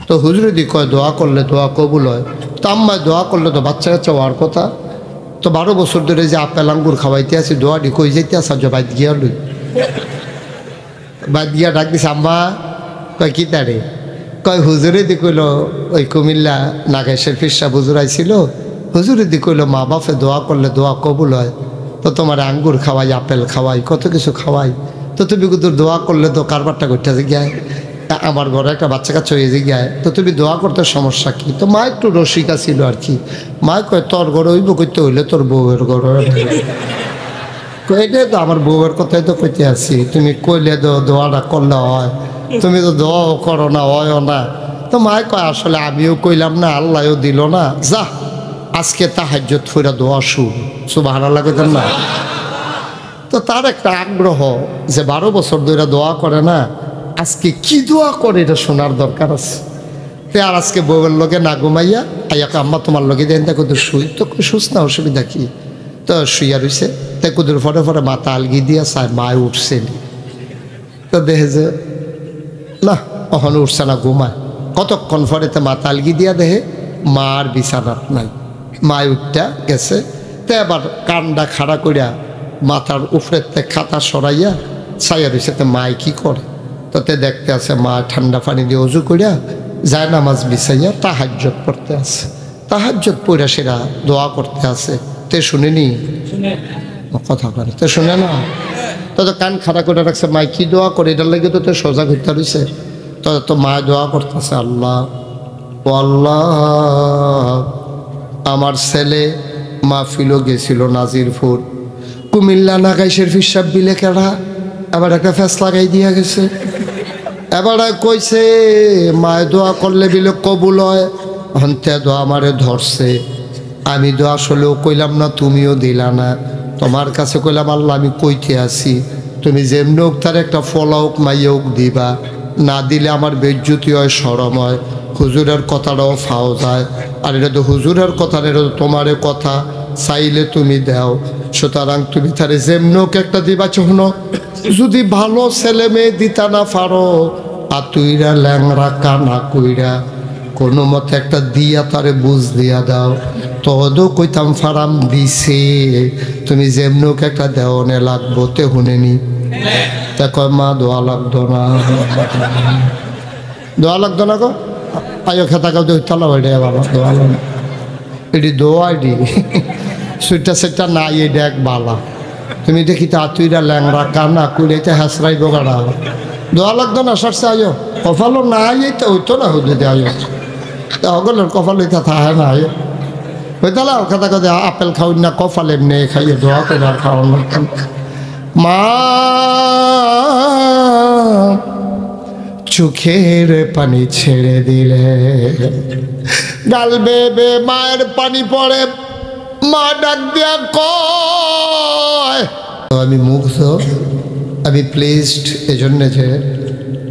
তো হুজুরে দি কয় দোয়া করলে দোয়া কবুল হয়। তো আম্মায় দোয়া করলে তো বাচ্চা কাচ্চা হওয়ার কথা। তো 12 বছর ধরে যে আপেল আঙ্গুর খাওয়াইতে আছি দোয়াটি কই যেতে আসা যে বাইদ গিয়া লই, বাইদ গিয়া ডাক দিছে আম্মা। কয় কি তারে? কয় হুজুরে দি কইল ওই কুমিল্লা নাগেশের ফিরসা হুজুর আইছিল, হুজুরে দি কইল মা বাপে দোয়া করলে দোয়া কবুল হয়। তো তোমার আঙ্গুর খাওয়াই, আপেল খাওয়াই, কত কিছু খাওয়াই। তো তুমি কিন্তু দোয়া করলে তো কারবারটা করতে গিয়ায় আমার ঘরে একটা বাচ্চা কাচ্চা হয়ে যে গিয়ায়, তো তুমি দোয়া করতে সমস্যা কি? তো মা একটু রসিকা ছিল আর কি। মা কয় তোর ঘরে হইব করতে হইলে তোর বউয়ের ঘরে। এটাই তো আমার বউয়ের কথাই তো কইতে আছি, তুমি কইলে দোয়াটা করলে হয়, তুমি তো দোয়াও করো না, হয়ও না। তো মা কয় আসলে আমিও কইলাম না, আল্লাহও দিল না, যা আজকে তাহাজ্জুদ ফুরা দোয়া সুবহানাল্লাহ কইতেন না। তো তার একটা আগ্রহ যে 12 বছর ধরে দোয়া করে না, আজকে কি দোয়া করে এটা শোনার দরকার আছে। তো আর আজকে বউয়ের লোকে না ঘুমাইয়া আইয়া আম্মা তোমার লোকে দেন তা কুদুর শুই। তো শুস না, অসুবিধা কি? তো শুইয়া রইছে। তাই কুদুর ফটে ফটে মাথা আলগি দিয়া চায় মায় উঠছে। তো দেখে যে না কখনো উঠছে না, ঘুমায়। কতক্ষণ ফরেতে মাথা আলগি দিয়া দেহে মার বিছানাত নাই, মায় উঠটা গেছে। তো এবার কানটা খাড়া করিয়া মাথার উপরেতে খাতা সরাইয়া ছাইয়া রয়েছে। তো মায় কি করে? তাতে দেখতে আছে মা ঠান্ডা পানি দিয়ে অজু করিয়া যায় নামাজ বিছাইয়া তাহাজ্জুদ পড়তে আছে। তাহাজ্জুদ পড়া সেরা দোয়া করতে আছে। তে শুনেনি কথা করে? তো শুনে না, তো কান খাড়া করে রাখছে। মায় কি দোয়া করে? এটার লাগে তো সোজা ঘুরতে রয়েছে। তো মায় দোয়া করতেছে, আল্লাহ ও আল্লাহ, আমার ছেলে মাহফিলও গেছিল নাজিরপুর, কুমিল্লা নাগাইশের ফিরসাব বিলে কেডা এবার একটা ফ্যাস লাগাই দিয়া গেছে। এবার কইছে মায় দোয়া করলে বিলে কবুল হয়, হন্তে দোয়া আমারে ধরছে। আমি দোয়া আসলেও কইলাম না, তুমিও দিলা না। তোমার কাছে কইলাম আল্লাহ আমি কইতে আছি, তুমি যেমনি হোক তার একটা ফলাওক মাইয়াওক দিবা, না দিলে আমার বেজ্জতি হয়, শরম হয়, হুজুরের কথাটাও ফাও যায়। আর এটা তো হুজুরের কথা, এটা তো তোমারে কথা, চাইলে তুমি দাও। সুতরাং তুমি তারে যেমনি হোক একটা দিবা। চহন যদি ভালো ছেলে মেয়ে দিতা না পারো, আর তুইরা ল্যাংরা কানা কইরা কোনো মতে একটা দিয়া তারে বুঝ দিয়া দাও। তদও কইতাম ফারাম দিছে, তুমি যেমনি হোক একটা দেওয়ানে লাগবো। তে হুনেনি তা কয় মা দোয়া লাগতো না, দোয়া লাগতো না গো। আয়ো খেতা কাউ তালা ওইটা বাবা দোয়া লাগ এটি দোয়া এটি সুইটা সেটা নাই, এটা এক বালা। তুমি দেখি তা তুইরা ল্যাংরা কানা কুড়িতে হাসরাই বোগাড়া দোয়া লাগতো না। সারছে আয়ো কপালও নাই, তো হইতো না হুদে আয়ো অগলের কপাল হইতা থাহে না আয়ো হইতালা খেতা কথা আপেল খাওয়াই না, কপাল এমনি খাইয়ে দোয়া করে আর খাওয়ানো। মা চোখের পানি ছেড়ে দিলে গাল বেবে মায়ের পানি পড়ে। মা ডাক দিয়া কয় আমি মুগ্ধ, আমি প্লেসড এজন্য যে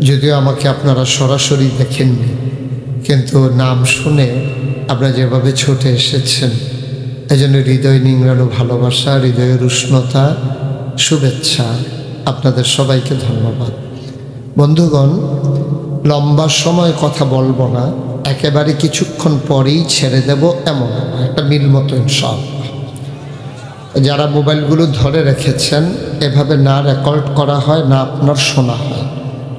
যদিও আমাকে আপনারা সরাসরি দেখেননি, কিন্তু নাম শুনে আপনারা যেভাবে ছুটে এসেছেন এজন্য হৃদয় নিংড়ানো ভালোবাসা, হৃদয়ের উষ্ণতা, শুভেচ্ছা আপনাদের সবাইকে ধন্যবাদ। বন্ধুগণ, লম্বা সময় কথা বলবো না, একেবারে কিছুক্ষণ পরেই ছেড়ে দেব এমন একটা মিল মতো ইনশাআল্লাহ। যারা মোবাইলগুলো ধরে রেখেছেন, এভাবে না রেকর্ড করা হয় না আপনার শোনা হয়,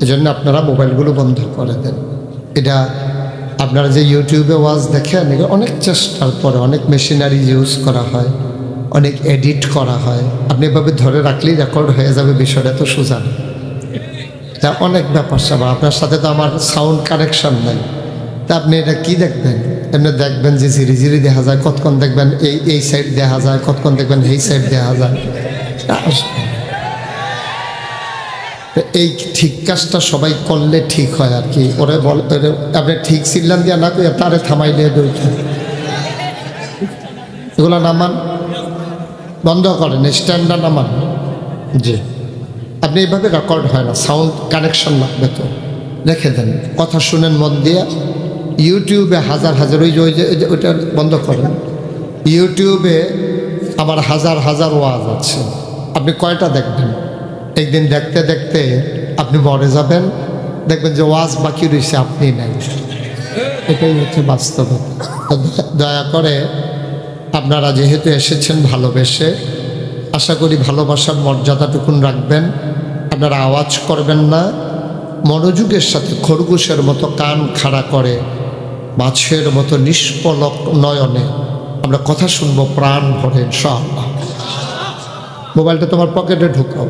এজন্য আপনারা মোবাইলগুলো বন্ধ করে দেন। এটা আপনারা যে ইউটিউবে ওয়াজ দেখেন, অনেক চেষ্টার পরে অনেক মেশিনারি ইউজ করা হয়, অনেক এডিট করা হয়। আপনি এভাবে ধরে রাখলেই রেকর্ড হয়ে যাবে, বিষয়টা তো সোজা না। এটা অনেক ব্যাপার স্যাপার। আপনার সাথে তো আমার সাউন্ড কানেকশন নাই, তা আপনি এটা কি দেখবেন? এমনি দেখবেন যে ঝিরি ঝিরি দেখা যায়, কতক্ষণ দেখবেন এই সাইড দেখা যায়, কতক্ষণ দেখবেন এই সাইড দেখা যায়। এই ঠিক কাজটা সবাই করলে ঠিক হয় আর কি। ওরে বল আপনি ঠিক সিল্লান দিয়া না কইয়া তারে থামাইলে দইটা এগুলো নামান বন্ধ করেন, স্ট্যান্ডার্ড নামান। জি, আপনি এইভাবে রেকর্ড হয় না, সাউন্ড কানেকশন লাগবে তো রেখে দেন। কথা শুনেন মন দিয়া। ইউটিউবে হাজার হাজার ওই যে ওইটা বন্ধ করেন। ইউটিউবে আমার হাজার হাজার ওয়াজ আছে, আপনি কয়টা দেখবেন? একদিন দেখতে দেখতে আপনি মরে যাবেন, দেখবেন যে ওয়াজ বাকি রয়েছে আপনি নাই। এটাই হচ্ছে বাস্তবতা। তো দয়া করে আপনারা যেহেতু এসেছেন ভালোবেসে, আশা করি ভালোবাসার মর্যাদাটুকুন রাখবেন। আপনারা আওয়াজ করবেন না, মনোযোগের সাথে খরগোশের মতো কান খাড়া করে মাছের মতো নিষ্পলক নয়নে আমরা কথা শুনবো প্রাণ ভরে ইনশাআল্লাহ। মোবাইলটা তোমার পকেটে ঢোকাও,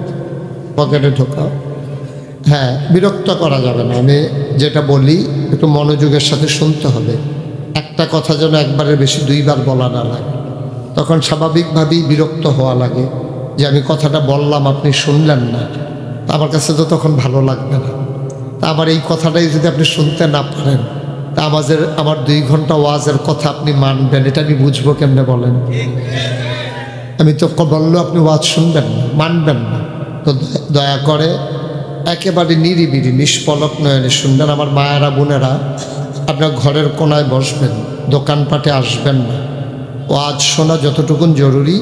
পকেটে ঢোকাও। হ্যাঁ, বিরক্ত করা যাবে না। আমি যেটা বলি একটু মনোযোগের সাথে শুনতে হবে। একটা কথা যেন একবারের বেশি দুইবার বলা না লাগে, তখন স্বাভাবিকভাবেই বিরক্ত হওয়া লাগে যে আমি কথাটা বললাম আপনি শুনলেন না, আমার কাছে তো তখন ভালো লাগবে না। তা আমার এই কথাটাই যদি আপনি শুনতে না পারেন, তা আমার 2 ঘন্টা ওয়াজের কথা আপনি মানবেন, এটা আমি বুঝবো কেমনে বলেন? আমি তো বললেও আপনি ওয়াজ শুনবেন না, মানবেন না। তো দয়া করে একেবারে নিরিবিলি নিষ্পলক নয়নে শুনবেন। আমার মায়েরা বোনেরা, আপনার ঘরের কোনায় বসবেন, দোকানপাটে আসবেন না। ওয়াজ শোনা যতটুকুন জরুরি,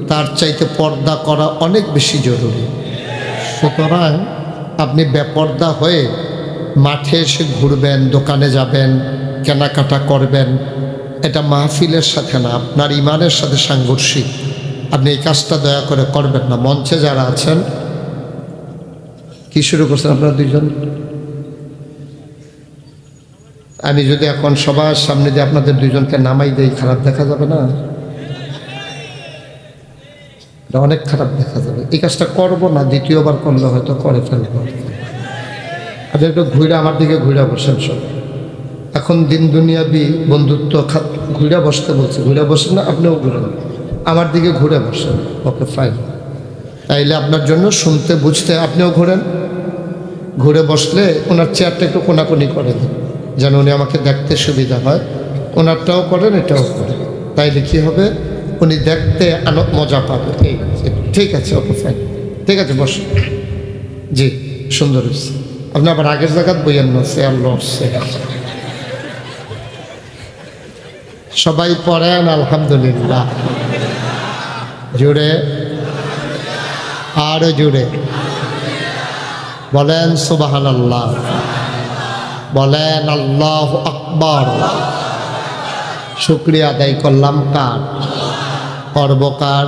তার চাইতে পর্দা করা অনেক বেশি জরুরি। সুতরাং আপনি বেপর্দা হয়ে মাঠে এসে ঘুরবেন, দোকানে যাবেন, কেনাকাটা করবেন, এটা মাহফিলের সাথে না, আপনার ইমানের সাথে সাংঘর্ষিক। আপনি এই কাজটা দয়া করে করবেন না। মঞ্চে যারা আছেন, কি শুরু করছেন আপনারা 2 জন? আমি যদি এখন সবার সামনে দিয়ে আপনাদের 2 জনকে নামাই দেই, খারাপ দেখা যাবে না? অনেক খারাপ দেখা যাবে। এই কাজটা করবো না, দ্বিতীয়বার করলে হয়তো করে ফেলবো। আপনি একটু ঘুরে আমার দিকে ঘুরে বসেন সব। এখন দিন দুনিয়াবি বন্ধুত্ব ঘুরে বসতে বলছে, ঘুরে বসেন না, আপনিও ঘুরেন, আমার দিকে ঘুরে বসেন। Okay fine. তাইলে আপনার জন্য শুনতে বুঝতে আপনিও ঘোরেন, ঘুরে বসলে ওনার চেয়ারটা একটু কোনাকুনি করে দেন, যেন উনি আমাকে দেখতে সুবিধা হয়। ওনারটাও করেন, এটাও করেন, তাইলে কী হবে, উনি দেখতে মজা পাবে। এই ঠিক আছে, ওকে ফাইন, ঠিক আছে, বসুন। জি, সুন্দর হয়েছে। আপনি আবার আগের জায়গাত বইয়েন না, চেয়ার লড়ছে। সবাই পড়েন আলহামদুলিল্লাহ, জুড়ে আরো জুড়ে বলেন সুবহানাল্লাহ, বলেন আল্লাহু আকবার। শুকরিয়া আদায় করলাম কার? করব কার?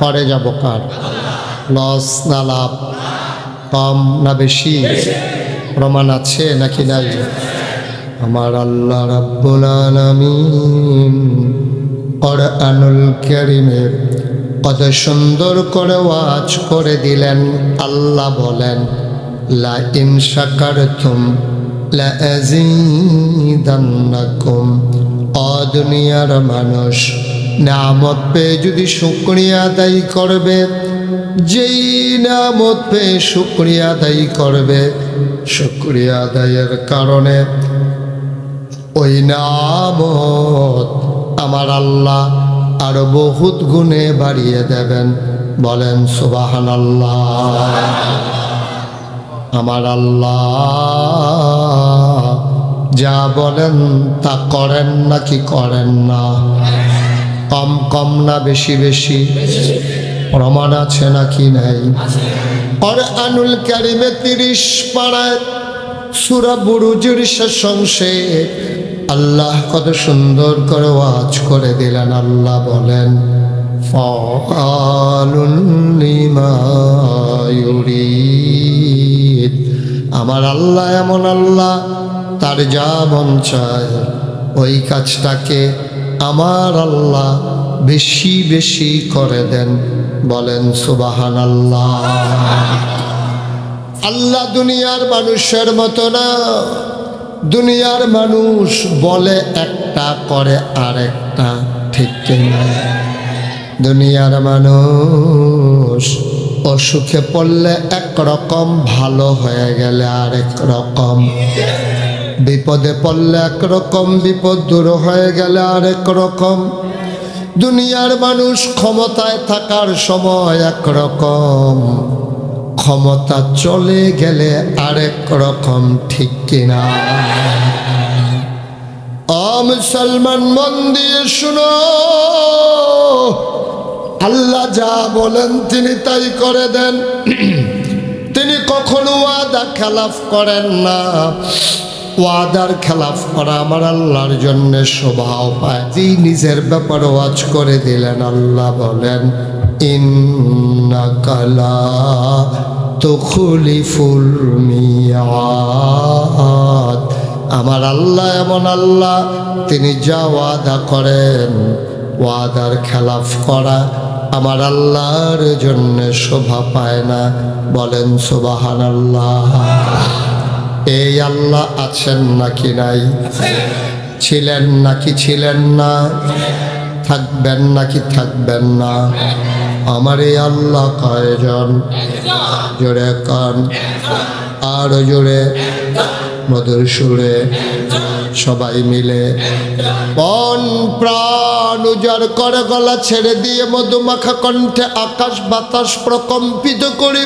করে যাব কার? লস না লাভ? কম না বেশি? প্রমাণ আছে নাকি নাই? আমার আল্লাহ রাব্বুল আলামিন কুরআনুল কারীমের কত সুন্দর করে ওয়াজ করে দিলেন। আল্লাহ বলেন, লা ইন শাকারতুম লা আযীদান্নাকুম। ও দুনিয়ার মানুষ, নিয়ামত পেয়ে যদি শুকরিয়া আদায় করবে, যেই নিয়ামত পেয়ে শুকরিয়া আদায় করবে, শুকরিয়া আদায়ের কারণে ওই নিয়ামত আমার আল্লাহ আরো বহুত গুণে বাড়িয়ে দেবেন। বলেন সুবহানাল্লাহ। আমার আল্লাহ যা বলেন তা করেন নাকি করেন না? কম কম না বেশি বেশি? প্রমাণ আছে নাকি নাই? কুরআনুল কারীমে 30 পারায় সূরা বুরুজের শেষ অংশে আল্লাহ কত সুন্দর করে ওয়াজ করে দিলেন। আল্লাহ বলেন, ফাআলুন লিমা ইউরিদ। আমার আল্লাহ এমন আল্লাহ, তার যা মন চায় ওই কাজটাকে আমার আল্লাহ বেশি বেশি করে দেন। বলেন সুবহানাল্লাহ। আল্লাহ দুনিয়ার মানুষের মতো না। দুনিয়ার মানুষ বলে একটা, করে আরেকটা, ঠিক কিনা? দুনিয়ার মানুষ অসুখে পড়লে একরকম, ভালো হয়ে গেলে আরেক রকম, বিপদে পড়লে একরকম, বিপদ দূর হয়ে গেলে আরেক রকম। দুনিয়ার মানুষ ক্ষমতায় থাকার সময় একরকম, ক্ষমতা চলে গেলে আরেক রকম, ঠিক কিনা? ও মুসলমান, মন দিয়ে শুনো, আল্লাহ যা বলেন তিনি তাই করে দেন। তিনি কখনো ওয়াদা খেলাফ করেন না। ওয়াদার খেলাফ করা আমার আল্লাহর জন্য শোভাও পায়। যেই নিজের ব্যাপারে ওয়াজ করে দিলেন, আল্লাহ বলেন ইন্নাকা লা তুখলিফুল মিয়াদ। আমার আল্লাহ এমন আল্লাহ, তিনি যা ওয়াদা করেন, ওয়াদার খেলাফ করা আমার আল্লাহর জন্য শোভা পায় না। বলেন সুবহানাল্লাহ। এই আল্লাহ আছেন নাকি নাই? ছিলেন নাকি ছিলেন না? থাকবেন নাকি থাকবেন না? আমার এই আল্লাহ কয়জন? জোরে কান, আরো জোরে, মধুর সুরে সবাই মিলে মন প্রাণ উজাড় করে গলা ছেড়ে দিয়ে মধুমাখা কণ্ঠে আকাশ বাতাস প্রকম্পিত করে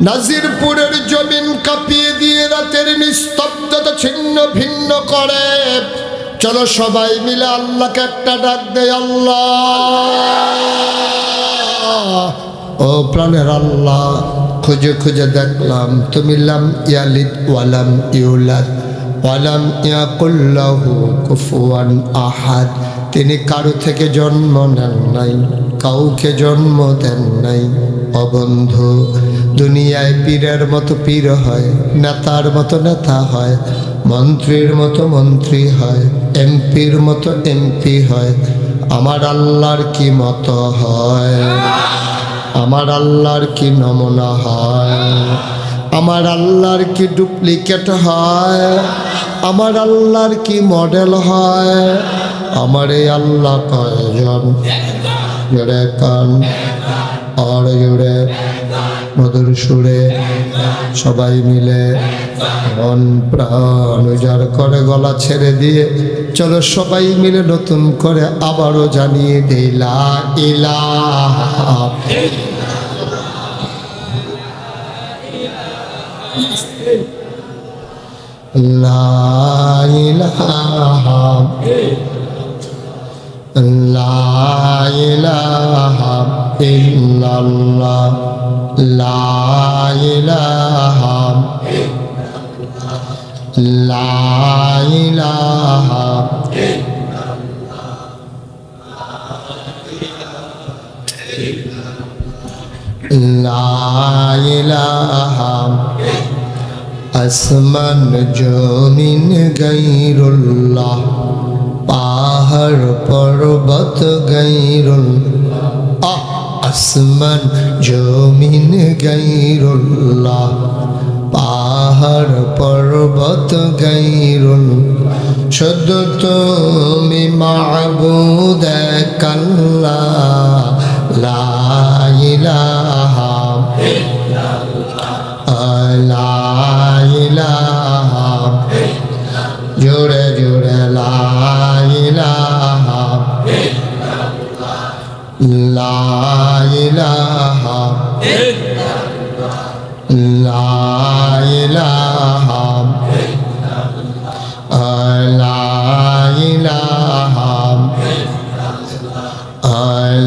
নাজিরপুরের জমিন কাঁপিয়ে দিয়ে রাতের নিস্তব্ধতা ছিন্ন ভিন্ন করে চলো সবাই মিলে আল্লাহকে একটা ডাক দেয়, আল্লাহ। ও প্রাণের আল্লাহ, খুঁজে খুঁজে দেখলাম তুমি লাম ইয়ালিদ ওয়ালাম ইউলাদ ওয়ালাম ইয়াকুল লাহু কুফুয়ান আহাদ। তিনি কারো থেকে জন্ম নেন নাই, কাউকে জন্ম দেন নাই। অবন্ধু, দুনিয়ায় পীরের মতো পীর হয়, নেতার মতো নেতা হয়, মন্ত্রীর মতো মন্ত্রী হয়, এমপির মতো এমপি হয়। আমার আল্লাহর কি মতো হয়? আমার আল্লাহর কি নমুনা হয়? আমার আল্লাহর কি ডুপ্লিকেট হয়? আমার আল্লাহর কি মডেল হয়? আমার এই আল্লাহ কয়জন? জোরে কান, আর জোরে, মধুর সুরে সবাই মিলে মন প্রাণ উজাড় করে গলা ছেড়ে দিয়ে চলো সবাই মিলে নতুন করে আবারও জানিয়ে দেই লা ইলাহা লা ইলাহা লা ইলাহা ইল্লাল্লাহ লা ইলাহা লা ইলাহা লা ইলাহা আসমান জমিন গায়রুল্লাহ পাহাড় পর্বত গায়রুল্লাহ আসমান জমিন গায়রুল্লাহ পাহাড় পর্বত গায়রুল্লাহ শুধু তুমি মাবুদ এক আল্লাহ লা ইলাহা লা ইলাহা জোরে জোরে লা ইলাহা লা ইলাহা লা ইলাহা লা ইলাহা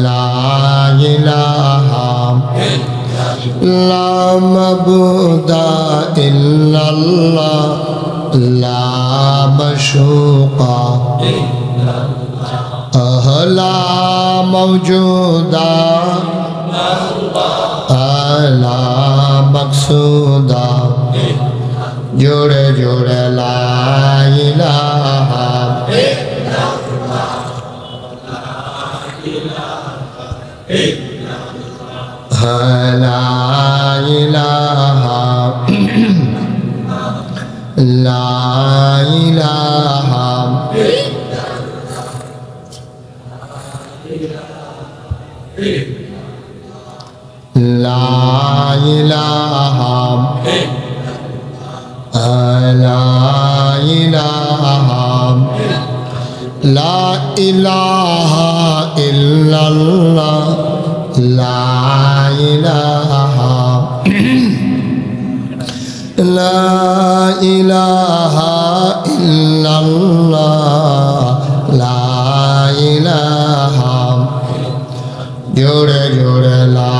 লা ইলাহা লা মাবুদা ইল্লাল্লাহ লা মাশুকা লা মওজুদা লা মাকসুদা জোরে জোরে লা ইলাহা লা ইলাহা লা ইলাহা লা ইলাহা লা ইলাহা লা ইলাহা ইল্লাল্লাহ লা ইলাহা লা ইলাহা ইল্লাল্লাহ লা ইলাহা জোরে জোরে লা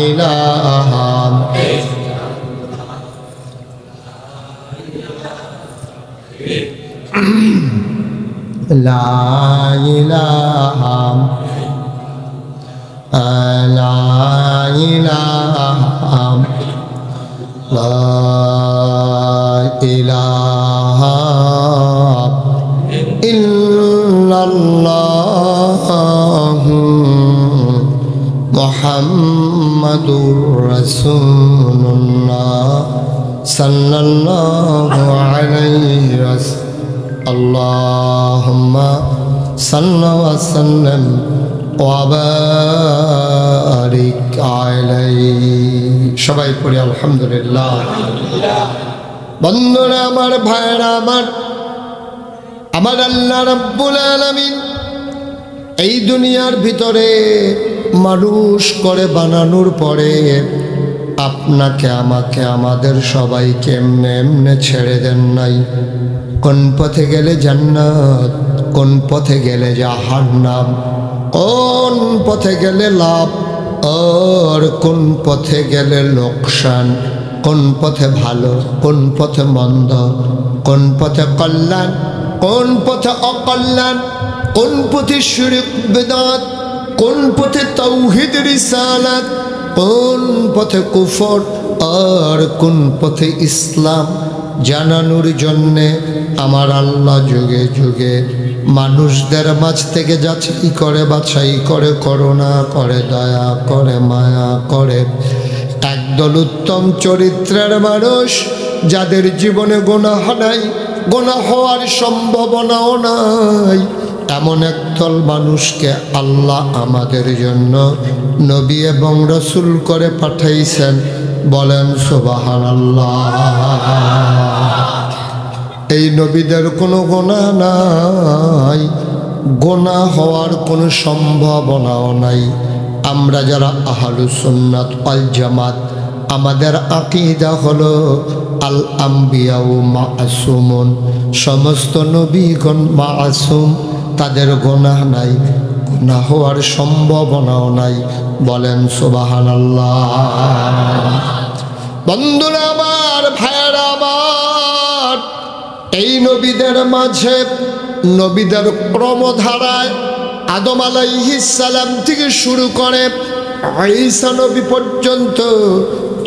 ইলাহা লা ইলাহা লা ইলাহা লা ইলাহা ইল্লাল্লাহু মুহাম্মাদুর রাসূলুল্লাহ সাল্লাল্লাহু আলাইহি ওয়াসাল্লাম আল্লাহুম্মা সাল্লি ওয়া সাল্লিম ওয়া বারিক আলাইহি। সবাই পড়ি আলহামদুলিল্লাহ। বন্ধুরা আমার, ভাইরা আমার, আমার আল্লাহ রাব্বুল আলামিন এই দুনিয়ার ভিতরে মানুষ করে বানানোর পরে আপনাকে আমাকে আমাদের সবাইকে এমনে এমনে ছেড়ে দেন নাই। কোন পথে গেলে জান্নাত, কোন পথে গেলে জাহান্নাম, কোন পথে গেলে লাভ আর কোন পথে গেলে লোকসান, কোন পথে ভালো, কোন পথে মন্দ, কোন পথে কল্যাণ, কোন পথে অকল্যাণ, কোন পথে শিরক বিদআত, কোন পথে তাওহীদ রিসালাত, কোন পথে কুফর আর কোন পথে ইসলাম জানানোর জন্যে আমার আল্লাহ যুগে যুগে মানুষদের মাঝ থেকে যাচাই করে, বাছাই করে, করুণা করে, দয়া করে, মায়া করে একদল উত্তম চরিত্রের মানুষ, যাদের জীবনে গুনাহ নাই, গুনাহ হওয়ার সম্ভাবনাও নাই, এমন একদল মানুষকে আল্লাহ আমাদের জন্য নবী এবং রসুল করে পাঠাইছেন। বলেন সুবহানাল্লাহ। এই নবীদের কোনো গুনাহ নাই, গুনাহ হওয়ার কোনো সম্ভাবনাও নাই। আমরা যারা আহলুস সুন্নাত ওয়াল জামাত, আমাদের আকীদা হলো আল আম্বিয়াউ মাসুমুন, সমস্ত নবীগণ মাসুম, তাদের গুনাহ নাই, গুনাহ হওয়ার সম্ভাবনাও নাই। বলেন সুবহানাল্লাহ। বন্ধুরা আমার, ভাইয়েরা আমার, এই নবীদের মাঝে, নবীদের ক্রমধারায় আদম আলাইহিস সালাম থেকে শুরু করে ঈসা নবী পর্যন্ত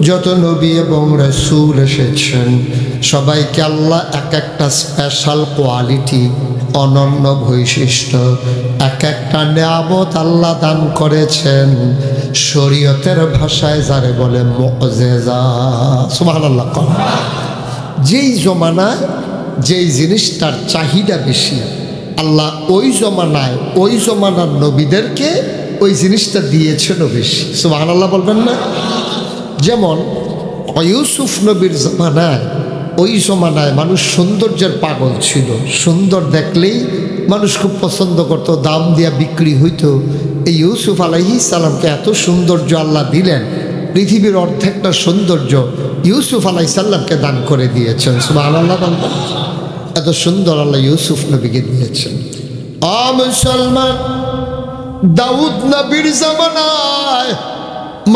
যত নবী এবং রাসূল এসেছেন, সবাইকে আল্লাহ এক একটা স্পেশাল কোয়ালিটি, অনন্য বৈশিষ্ট্য, এক একটা নিয়ামত আল্লাহ দান করেছেন। শরীয়তের ভাষায় যারে বলে মুআজিজা। সুবহানাল্লাহ। যেই জমানায় যেই জিনিসটার চাহিদা বেশি, আল্লাহ ওই জমানায় ওই জমানার নবীদেরকে ওই জিনিসটা দিয়েছেনও বেশি। সুবহানাল্লাহ বলবেন না? যেমন ইউসুফ নবীর জমানায়, ওই জমানায় মানুষ সৌন্দর্যের পাগল ছিল, সুন্দর দেখলেই মানুষ খুব পছন্দ করত, দাম দিয়া বিক্রি হইতো। এই ইউসুফ আলাইহিস সালামকে এত সৌন্দর্য আল্লাহ দিলেন, পৃথিবীর অর্ধেকটা সৌন্দর্য ইউসুফ আলাইহিস সালামকে দান করে দিয়েছেন। সুবহানাল্লাহ। এত সুন্দর আল্লাহ ইউসুফ নবীকে দিয়েছেন। মুসলমান, দাউদ নবীর জামানায়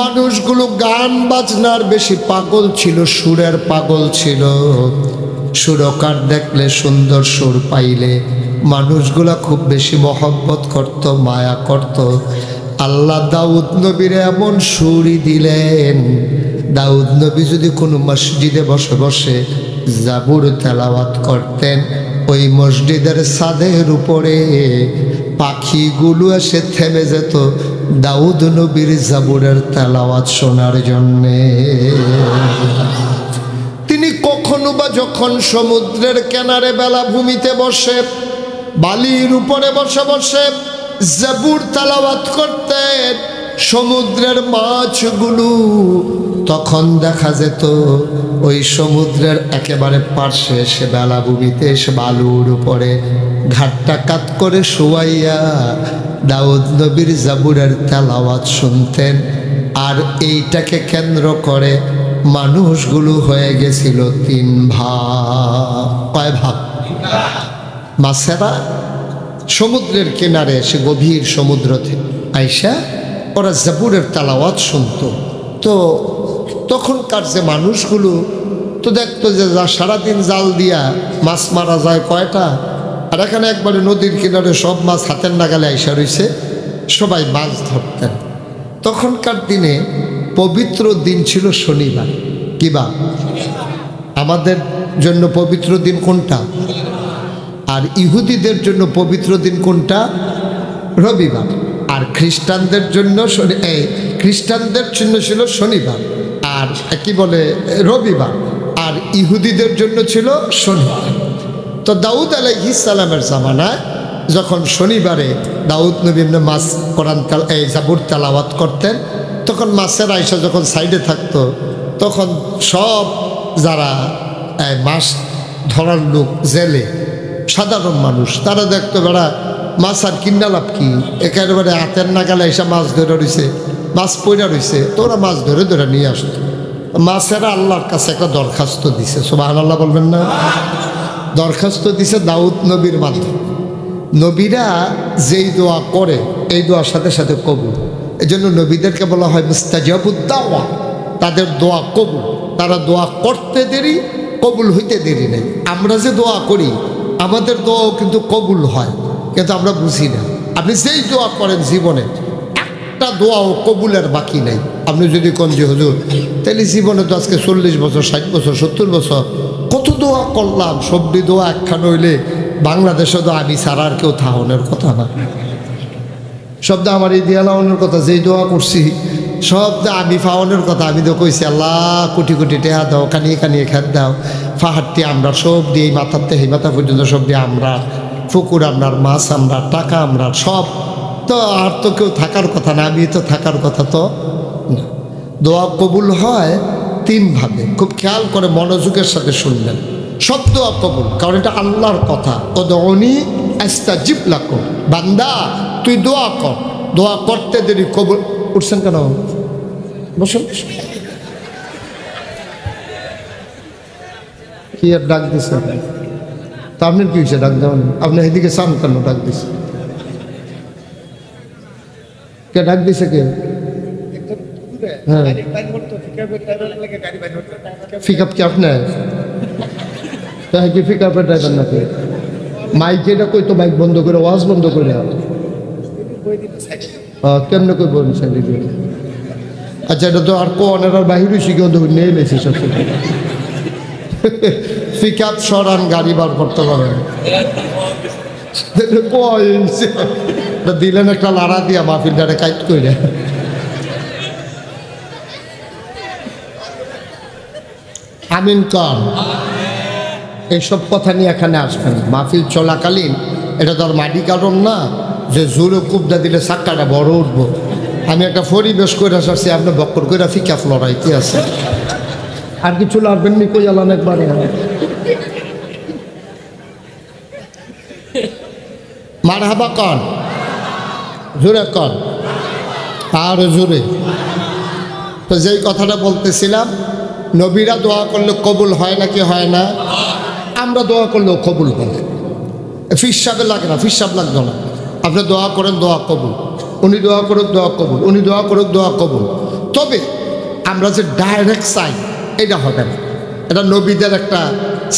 মানুষগুলো গান বাজনার বেশি পাগল ছিল, সুরের পাগল ছিল। সুরকার দেখলে, সুন্দর সুর পাইলে মানুষগুলা খুব বেশি মহব্বত করত, মায়া করত। আল্লাহ দাউদ নবীর এমন সুরই দিলেন, দাউদ নবী যদি কোনো মসজিদে বসে বসে জাবুর তেলাওয়াত করতেন, ওই মসজিদের ছাদের উপরে পাখিগুলো এসে থেমে যেত দাউদ নবীর জাবুরের তেলাওয়াত শোনার জন্যে। তিনি কখনো বা যখন সমুদ্রের কিনারে বেলাভূমিতে বসে, বালির উপরে বসে বসে জাবুর তেলাওয়াত করতেন, সমুদ্রের মাছগুলো তখন দেখা যেত ওই সমুদ্রের একেবারে পার্শ্বে এসে বেলাভূমিতে এসে বালুর উপরে ঘাটটা কাত করে শুয়াইয়া দাউদ নবীর জাবুরের তেলাওয়াত শুনতেন। আর এইটাকে কেন্দ্র করে মানুষগুলো হয়ে গেছিল তিন ভাগ। কয় ভাগ? মাছেরা সমুদ্রের কিনারে এসে, গভীর সমুদ্র থেকে আইসা ওরা জাবুরের তেলাওয়াত শুনত। তো তখনকার যে মানুষগুলো তো দেখতো যে সারাদিন জাল দিয়া মাছ মারা যায় কয়টা, আর এখানে একবারে নদীর কিনারে সব মাছ হাতের নাগালে আইসা রইছে, সবাই মাছ ধরতেন। তখনকার দিনে পবিত্র দিন ছিল শনিবার। কি বার? আমাদের জন্য পবিত্র দিন কোনটা? আর ইহুদিদের জন্য পবিত্র দিন কোনটা? রবিবার। আর খ্রিস্টানদের জন্য খ্রিস্টানদের জন্য ছিল শনিবার, আর কি বলে রবিবার, আর ইহুদিদের জন্য ছিল শনিবার। তো দাউদ আলাইহিস সালামের জামানায় যখন শনিবারে দাউদ নবী মাছ কোরআন জাবুর তেলাওয়াত করতেন, তখন মাছের আইসা যখন সাইডে থাকতো, তখন সব যারা মাছ ধরার লোক, জেলে সাধারণ মানুষ, তারা দেখতো বেড়া মাছ আর কিনা লাভ কি, একেবারে হাতের নাগালে এসে মাছ ধরে রয়েছে, মাছ পইরা রয়েছে, তো ওরা মাছ ধরে ধরে নিয়ে আসতো। মাছেরা আল্লাহর কাছে একটা দরখাস্ত দিছে, সুবহানাল্লাহ বলবেন না? দরখাস্ত দিছে দাউদ নবীর মাধ্যমে। নবীরা যেই দোয়া করে এই দোয়ার সাথে সাথে কবুল। এই জন্য নবীদেরকে বলা হয় মুস্তাজাবুদ দাওয়া, তাদের দোয়া কবুল। তারা দোয়া করতে দেরি, কবুল হইতে দেরি নেই। আমরা যে দোয়া করি আমাদের দোয়াও কিন্তু কবুল হয়, কিন্তু আমরা বুঝি না। আপনি যেই দোয়া করেন জীবনে একটা দোয়াও কবুলের বাকি নেই। আপনি যদি কোন যে হুজুর তাহলে জীবনে তো আজকে 40 বছর, 60 বছর, 70 বছর কত দোয়া করলাম, সবটি দোয়া একখান হইলে বাংলাদেশে তো আমি ছাড়া আর কেউ থাহনের কথা না। শব্দ আমার এই দিয়ালাওনের কথা, যেই দোয়া করছি শব্দ আমি ফাওনের কথা। আমি তো কইছি আল্লাহ কোটি কোটি টেহা দাও, কানিয়ে কানিয়ে খেত দাও, ফাহারটি আমরা সব দিয়ে মাথার থেকে মাথা পর্যন্ত সব দিয়ে আমরা, পুকুর আপনার, মাছ আমরা, টাকা আমরা, সব তো আর তো কেউ থাকার কথা না, আমি তো থাকার কথা তো না। দোয়া কবুল হয় 3 ভাবে, খুব খেয়াল করে মনোযোগের সাথে শুনলেন। সব দোয়া কবুল, কারণ এটা আল্লাহর কথা। উদউনি আস্তাজিব লাকুম, বান্দা তুই দোয়া কর, দোয়া করতে দেরি কবুল। উঠছেন কেন? বসুন। কি আর ডাক দিছে? তা আপনার কি হয়েছে ডাক দেওয়া? আপনি এদিকে চান কেন? ডাক দিছে কে? ডাক দিছে কে? হ্যাঁ, পিকআপ কি আপনার? তাই কি পিকআপের ড্রাইভার নাকি? মাইক এটা কই তো, মাইক বন্ধ করে, ওয়াজ বন্ধ করে। কেমনে কই বলছেন? আচ্ছা, এটা তো আর কোনের আর বাহির হয়েছে, কেউ নিয়ে এলেছি সব। পিকআপ সরান, গাড়ি বার করতে পারেন। দিলেন একটা লাড়া দিয়া মাহফিলটারে কাইট করে। আমিন কর। এইসব কথা নিয়ে এখানে আসবেন মাহফিল চলাকালীন। এটা তো আর মাটি কারণ না যে জোরে কুবদা দিলে চাক্কাটা বড় উঠবো। আমি একটা পরিবেশ করে আসছি, আপনি বক্কর করে ফিকাপ লড়াই কি আছে? আর কিছু লাগবেন নি? কই আলান একবারে মারহাবা কর, জোরে কর, আর জোরে। তো যেই কথাটা বলতেছিলাম, নবীরা দোয়া করলে কবুল হয় নাকি হয় না? আমরা দোয়া করলেও কবুল হয়। ফিসাবে লাগে না, ফিসাব লাগতো না। আপনি দোয়া করেন, দোয়া কবুল। উনি দোয়া করুক, দোয়া কবুল। উনি দোয়া করুক, দোয়া কবুল। তবে আমরা যে ডাইরেক্ট চাই এটা হবে না। এটা নবীদের একটা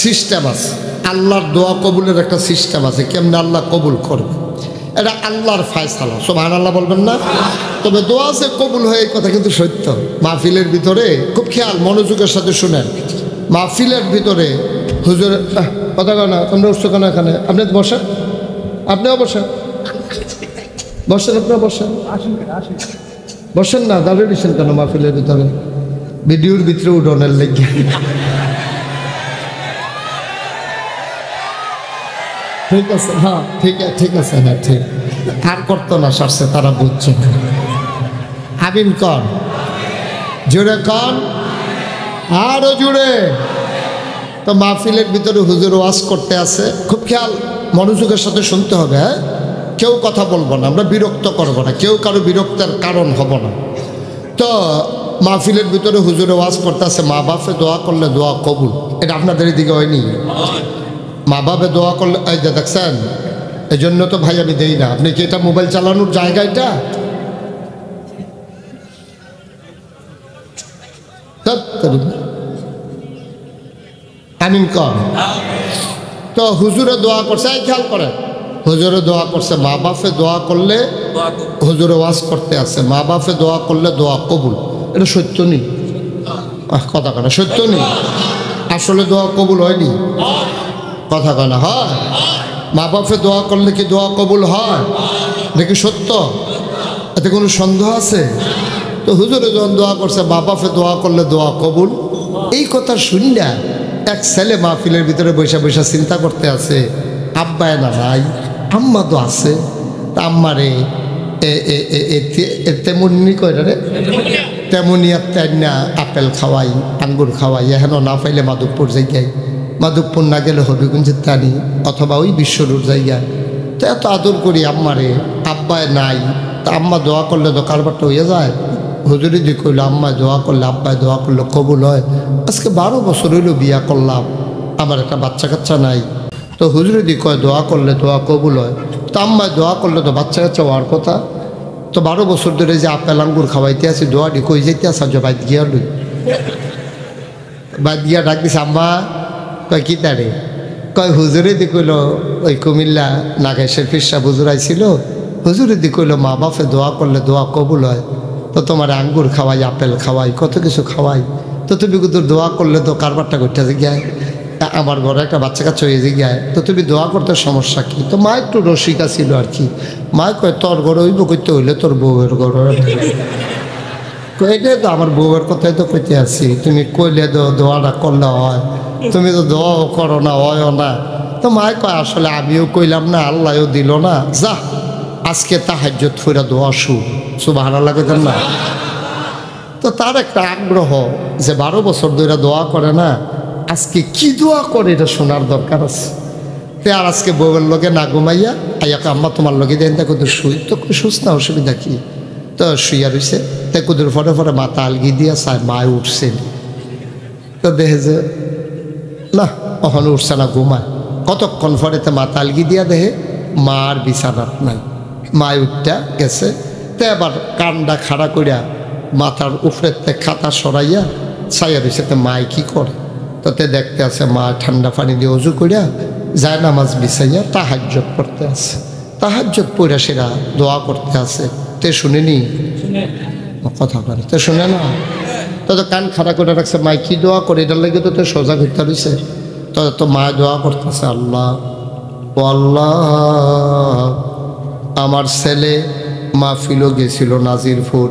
সিস্টেম আছে, আল্লাহর দোয়া কবুলের একটা সিস্টেম আছে। কেমনে আল্লাহ কবুল করবে এটা আল্লাহর ফায়সালা, সুবহানাল্লাহ বলবেন না? তবে দোয়া যে কবুল হয় এই কথা কিন্তু সত্য। মাহফিলের ভিতরে খুব খেয়াল মনোযোগের সাথে শুনেন। মাহফিলের ভিতরে হুজুর কথা না, তোমরা উঠছো কেন এখানে? আপনি বসেন, আপনিও বসেন, বসেন, আপনারা বসেন, বসেন না, দাঁড়িয়ে দিচ্ছেন কেন মাহফিলের ভিতরে? ভিডিওর ভিতরে উঠোনের লেগে। ঠিক আছে, হ্যাঁ ঠিক আছে, হ্যাঁ ঠিক। আর করতো না, সারছে, তারা বুঝছে। আমিন কর, জোরে কর, আরো জোরে। তো মাহফিলের ভিতরে হুজুর ওয়াজ করতে আছে, খুব খেয়াল মনোযোগের সাথে শুনতে হবে। হ্যাঁ, কেউ কথা বলবো না, আমরা বিরক্ত করবো না, কেউ কারো বিরক্তের কারণ হব না। তো মাহফিলের ভিতরে হুজুরে ওয়াজ করতে আছে, মা বাপে দোয়া করলে দোয়া কবুল। এটা আপনাদের এদিকে হয়নি? মা বাপে দোয়া করলে, এই যে দেখছেন, এই জন্য তো ভাই আমি দেই না। আপনি কি এটা মোবাইল চালানোর জায়গা? এটা আমিন কর। তো হুজুরে দোয়া করছে, এই খেয়াল করেন, হুজুরে দোয়া করছে, মা বাপে দোয়া করলে হুজুরে ওয়াজ করতে আছে, মা বাপে দোয়া করলে দোয়া কবুল। এটা সত্য নেই, কথা কেনা সত্য নেই, আসলে দোয়া কবুল হয়নি, কথা কেনা হয়। মা বাপে দোয়া করলে কি দোয়া কবুল হয় নাকি সত্য? এতে কোনো সন্দেহ আছে? তো হুজুরে যখন দোয়া করছে মা বাপে দোয়া করলে দোয়া কবুল, এই কথা শুনলা এক ছেলে মাহফিলের ভিতরে বৈশা বৈশা চিন্তা করতে আছে, আব্বায় না নাই, আম্মা তো আছে, তা আম্মারে তেমনি কয়টা রে, তেমনি না আপেল খাওয়াই, আঙ্গুর খাওয়াই, এহেন না পাইলে মাধবপুর জায়গায়, মাধবপুর না গেলে হবিগঞ্জ ইত্যাদি অথবা ওই বিশ্বরূর জায়গায়। তো এত আদর করি আম্মারে, আব্বায় নাই, তা আম্মা দোয়া করলে তো কারবারটা হয়ে যায়। হুজুরি দি কইল আম্মায় দোয়া করলে আব্বায় দোয়া করলে কবুল হয়। আজকে 12 বছর হইল বিয়া করলাম, আমার একটা বাচ্চা কাচ্চা নাই। তো হুজুরি দি কয় দোয়া করলে দোয়া কবুল হয়, তো আম্মায় দোয়া করলে তো বাচ্চা কাচ্চা হওয়ার কথা। তো 12 বছর ধরে যে আপেল আঙ্গুর খাওয়াইতে আছি, দোয়াটি কই যাইতে আসা যে বাইদ গিয়া লই, বাইদ গিয়া ডাক দিছে আম্মা। কয় কি তারে? কয় হুজুরে দি কইল ওই কুমিল্লা নাগেশের ফিরসা হুজুর আইছিল, হুজুরে দি কইল মা বাপে দোয়া করলে দোয়া কবুল হয়। তো তোমার আঙ্গুর খাওয়াই, আপেল খাওয়াই, কত কিছু খাওয়াই, তো তুমি কিন্তু দোয়া করলে তো কারবারটা করতে গিয়ায়, আমার ঘরে একটা বাচ্চা কাচ্চা হয়ে গিয়ায়, তো তুমি দোয়া করতে সমস্যা কি? তো মা একটু রসিকা ছিল আর কি। মা কয় তোর ঘরে হইব করতে হইলে তোর বউয়ের ঘরে, এটাই তো আমার বউয়ের কথাই তো কইতে আছি, তুমি কইলে দোয়াটা করলে হয়, তুমি তো দোয়াও করো না, হয়ও না। তো মা কয় আসলে আমিও কইলাম না, আল্লাহও দিল না, যা আজকে তাহাজ্জুদ ফুরা দোয়া সুবহানাল্লাহ কইতেন না। তো তার একটা আগ্রহ যে 12 বছর ধরে দোয়া করে না, আজকে কি দোয়া করে এটা শোনার দরকার আছে। তো আর আজকে বউয়ের লগে না ঘুমাইয়া আইয়াকে আম্মা তোমার লগে দেন, দেখো তো শুই, তো শুস না, অসুবিধা কি? তো শুইয়া রইছে, তো কুদুর ফটে ফটে মাথা আলগি দিয়া চায় মায় উঠছে, তো দেখে যে না কখনো উঠছে না, ঘুমায়। কতক্ষণ ফরেতে মাথা আলগি দিয়া দেখে মার বিছানাত নাই, মায় উঠটা গেছে। তো এবার কানটা খাড়া করিয়া মাথার উপরেতে খাতা সরাইয়া ছাইয়া রয়েছে। তো মায় কি করে? তাতে দেখতে আছে মা ঠান্ডা পানি দিয়ে অজু করিয়া যায় নামাজ বিছাইয়া তাহাজ্জুদ পড়তে আছে, তাহাজ্জুদ পড়া সেরা দোয়া করতে আছে। তে শুনেনি কথা করে, তো শুনে না, তো কান খাড়া করে রাখছে। মায় কি দোয়া করে এটার লাগে তো সোজা ঘুরতে রয়েছে। তো মায় দোয়া করতেছে, আল্লাহ ও আল্লাহ, আমার ছেলে মাহফিলও গেছিল নাজিরপুর,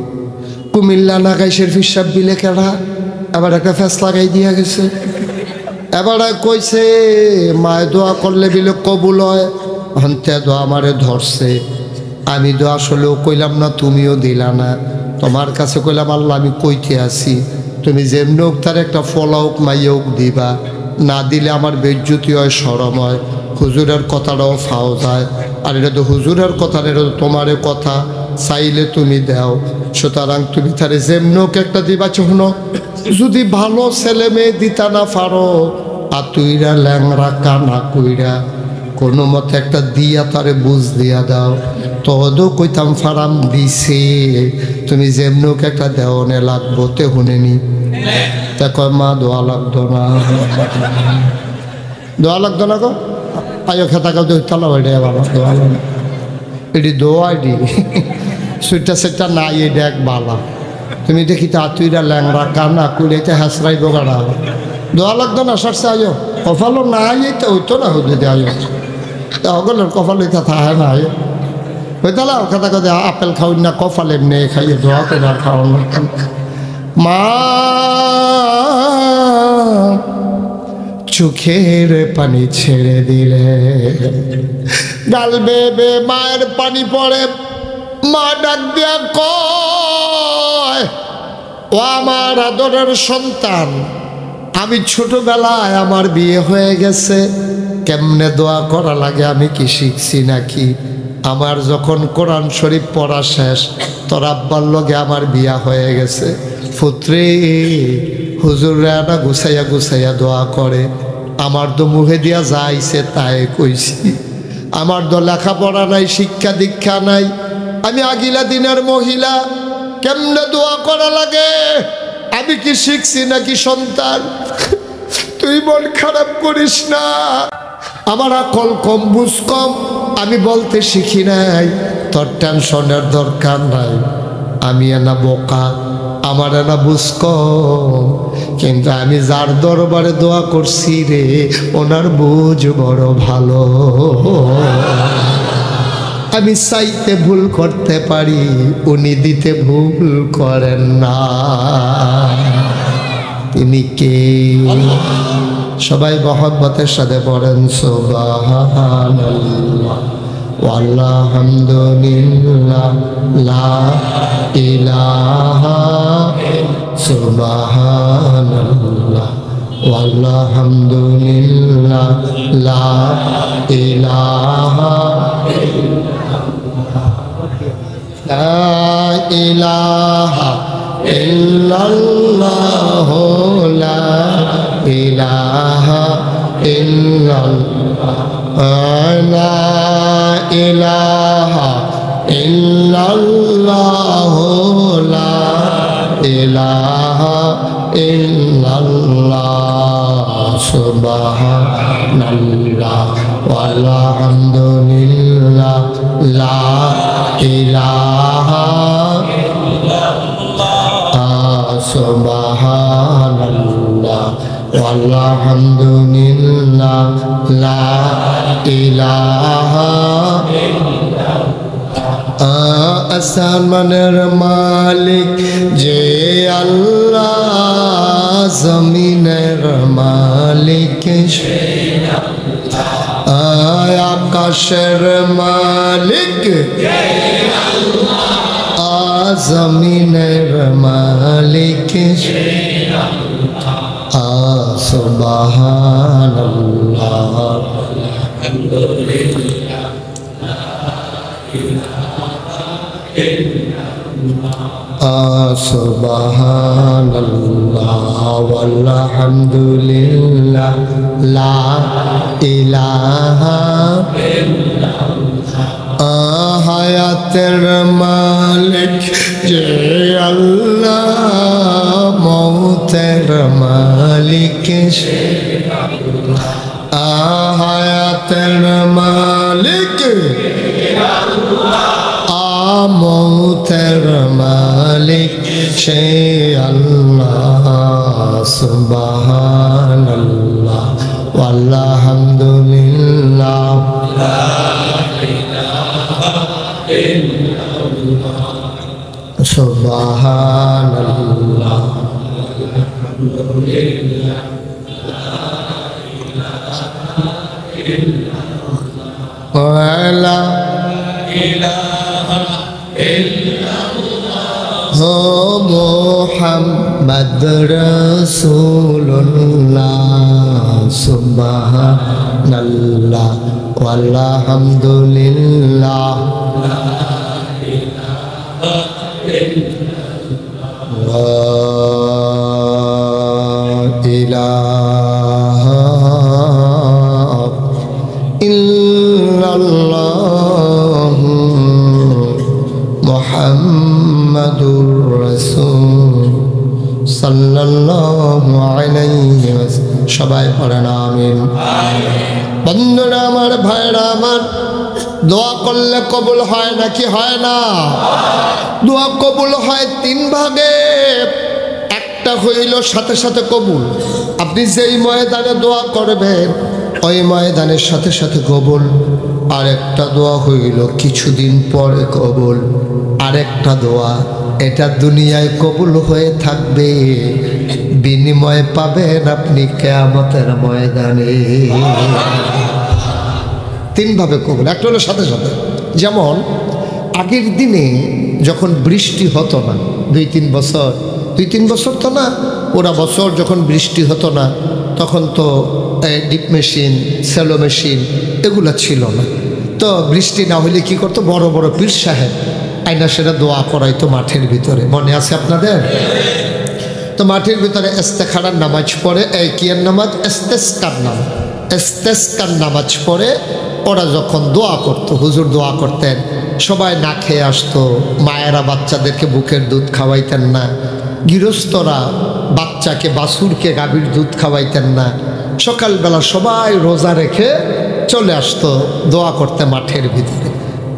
কুমিল্লা নাগাইশের ফিরসাব বিলে কেডা এবার একটা ফ্যাস লাগাই দিয়া গেছে। এবার কইছে মায় দোয়া করলে বিলে কবুল হয়, হন্তে দোয়া আমারে ধরছে। আমি তো আসলেও কইলাম না, তুমিও দিলা না, তোমার কাছে কইলাম আল্লাহ আমি কইতে আছি, তুমি যেমনি হোক তার একটা ফলাওক মাইয়াওক দিবা, না দিলে আমার বেজ্জতি হয়, শরম হয়, হুজুরের কথাটাও ফাও যায়। আর এটা তো হুজুরের কথা, এটা তো তোমার কথা, চাইলে তুমি দাও। সুতরাং তুমি তারে যেমনি হোক একটা দিবা। চহন যদি ভালো ছেলে মেয়ে দিতা না পারো, আর তুইরা ল্যাংরা কানা কইরা কোনো মতে একটা দিয়া তারে বুঝ দিয়া দাও। তদও কইতাম ফারাম দিছে, তুমি যেমনি হোক একটা দেওয়ানে লাগবো। তে শুনেনি তা কয় মা দোয়া লাগতো না, দোয়া লাগতো না গো, আয়ো খেতা কাউ তালা ওইটা বাবা দোয়া লাগ, এটি দোয়া এটি সুইটা সেটা নাই, এটা এক বালা। তুমি দেখি তা তুইরা ল্যাংরা কানা কুড়িতে হাসরাই বোগাড়া, দোয়া লাগতো না সারছে আয়ো কপালও নাই, তো হইতো না হইতে আয়ো সকলের কপাল হইতা থাকে না হইতালা খেতা কথা আপেল খাওয়াই না, কপাল এমনি খাইয়ে দোয়া করে আর খাওয়ানো। মা চোখের পানি ছেড়ে দিলে, গাল বেবে মায়ের পানি পড়ে। মা ডাক দিয়া কয়, ও আমার আদরের সন্তান, আমি ছোটবেলায় আমার বিয়ে হয়ে গেছে, কেমনে দোয়া করা লাগে আমি কি শিখছি নাকি? আমার যখন কোরআন শরীফ পড়া শেষ, তোর আব্বার লগে আমার বিয়া হয়ে গেছে। পুত্রে হুজুররা না গুছাইয়া গুছাইয়া দোয়া করে, আমার তো মুখে দিয়া যাইছে তাই কইছি। আমার তো লেখাপড়া নাই, শিক্ষা দীক্ষা নাই, আমি আগিলা দিনের মহিলা, কেমনে দোয়া করা লাগে আমি কি শিখছি নাকি? সন্তান তুই মন খারাপ করিস না, আমার আকল কম, বুঝ কম, আমি বলতে শিখি নাই। তোর টেনশনের দরকার নাই, আমি না বোকা, আমার না বুঝ কম, কিন্তু আমি যার দরবারে দোয়া করছি রে, ওনার বুঝ বড় ভালো। আমি চাইতে ভুল করতে পারি, উনি দিতে ভুল করেন না। তিনি কে? সবাই মহব্বতের সাথে পড়েন সুবহানাল্লাহ ওয়ালহামদুলিল্লাহ লা ইলাহা সুবহানাল্লাহ ওয়ালহামদুলিল্লাহ লা ইলাহা লা ইলাহা ইল্লাল্লাহ লা ইলাহা ইল্লাল্লাহ লা ইলাহা ইল্লাল্লাহ লা ইলাহা ইল্লাল্লাহ সুবহানাল্লাহ ওয়ালহামদুলিল্লাহ লা ইলাহা সুবহানাল্লাহ ওয়ালহামদুলিল্লাহ লা ইলাহা আসমানের মালিক যে আল্লাহ, জমিনের মালিক আকাশের মালিক জমিনের মালিক সুবহানাল্লাহ সুবহানাল্লাহ ওয়ালহামদুলিল্লাহ লা ইলাহা হায়াতের মালিক যে আল্লাহ, মৌতের মালিক হায়াতের মালিক মৌতের মালিক সে আল্লাহ। সুবহানাল্লাহ ওয়ালহামদুলিল্লাহ সুবহানাল্লাহ ওয়ালা ইলাহা ইল্লাল্লাহ মুহাম্মদ রাসূলুল্লাহ সুবহানাল্লাহ ওয়ালহামদুলিল্লাহ ইলাহা ইল্লাল্লাহ মুহাম্মাদুর রাসূল সাল্লাল্লাহু আলাইহি ওয়াসাল্লাম। সবাই পড়েন আমিন। বন্ধুরা আমার, ভাইরা আমার, দোয়া করলে কবুল হয় নাকি হয় না? দোয়া কবুল হয় তিন ভাগে। একটা হইল সাথে সাথে কবুল, আপনি যেই ময়দানে দোয়া করবেন ওই ময়দানের সাথে সাথে কবুল। আরেকটা দোয়া হইল কিছুদিন পরে কবুল। আরেকটা দোয়া এটা দুনিয়ায় কবুল হয়ে থাকবে, বিনিময় পাবেন আপনি কিয়ামতের ময়দানে। তিনভাবে কবুল। একটা হলো সাথে সাথে, যেমন আগের দিনে যখন বৃষ্টি হতো না, দুই তিন বছর তো না, পুরা বছর যখন বৃষ্টি হতো না, তখন তো ডিপ মেশিন, সেলো মেশিন এগুলো ছিল না। তো বৃষ্টি না হলে কি করতো, বড় বড় পীর সাহেব আইনা সেটা দোয়া করাইতো মাঠের ভিতরে, মনে আছে আপনাদের? তো মাঠের ভিতরে ইস্তেখারার নামাজ পড়ে, এই কিয়ার নামাজ, ইস্তেসকার নামাজ পড়ে ওরা যখন দোয়া করতো, হুজুর দোয়া করতেন, সবাই না খেয়ে আসতো। মায়েরা বাচ্চাদেরকে বুকের দুধ খাওয়াইতেন না, গৃহস্থরা বাচ্চাকে, বাছুরকে গাভীর দুধ খাওয়াইতেন না। সকালবেলা সবাই রোজা রেখে চলে আসতো দোয়া করতে মাঠের ভিতরে।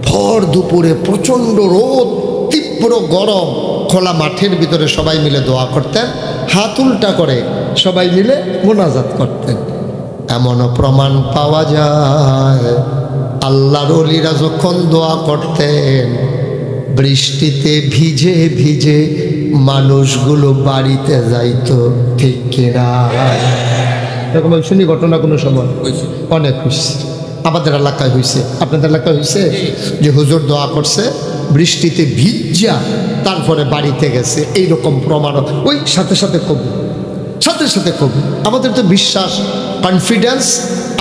ভর দুপুরে প্রচণ্ড রোদ, তীব্র গরম, খোলা মাঠের ভিতরে সবাই মিলে দোয়া করতেন, হাত উল্টা করে সবাই মিলে মোনাজাত করতেন। এমনও প্রমাণ পাওয়া যায় আল্লাহর ওলিরা যখন দোয়া করতেন বৃষ্টিতে ভিজে ভিজে মানুষগুলো বাড়িতে যাইতো, ঠিক কিনা? এরকম শুনি ঘটনা কোনো সময় অনেক হয়েছে, আমাদের এলাকায় হয়েছে, আপনাদের এলাকায় হয়েছে যে হুজুর দোয়া করছে বৃষ্টিতে ভিজা তারপরে বাড়িতে গেছে, এইরকম প্রমাণ ওই সাথে সাথে কবুল, সাথে সাথে কবুল। আমাদের তো বিশ্বাস কনফিডেন্স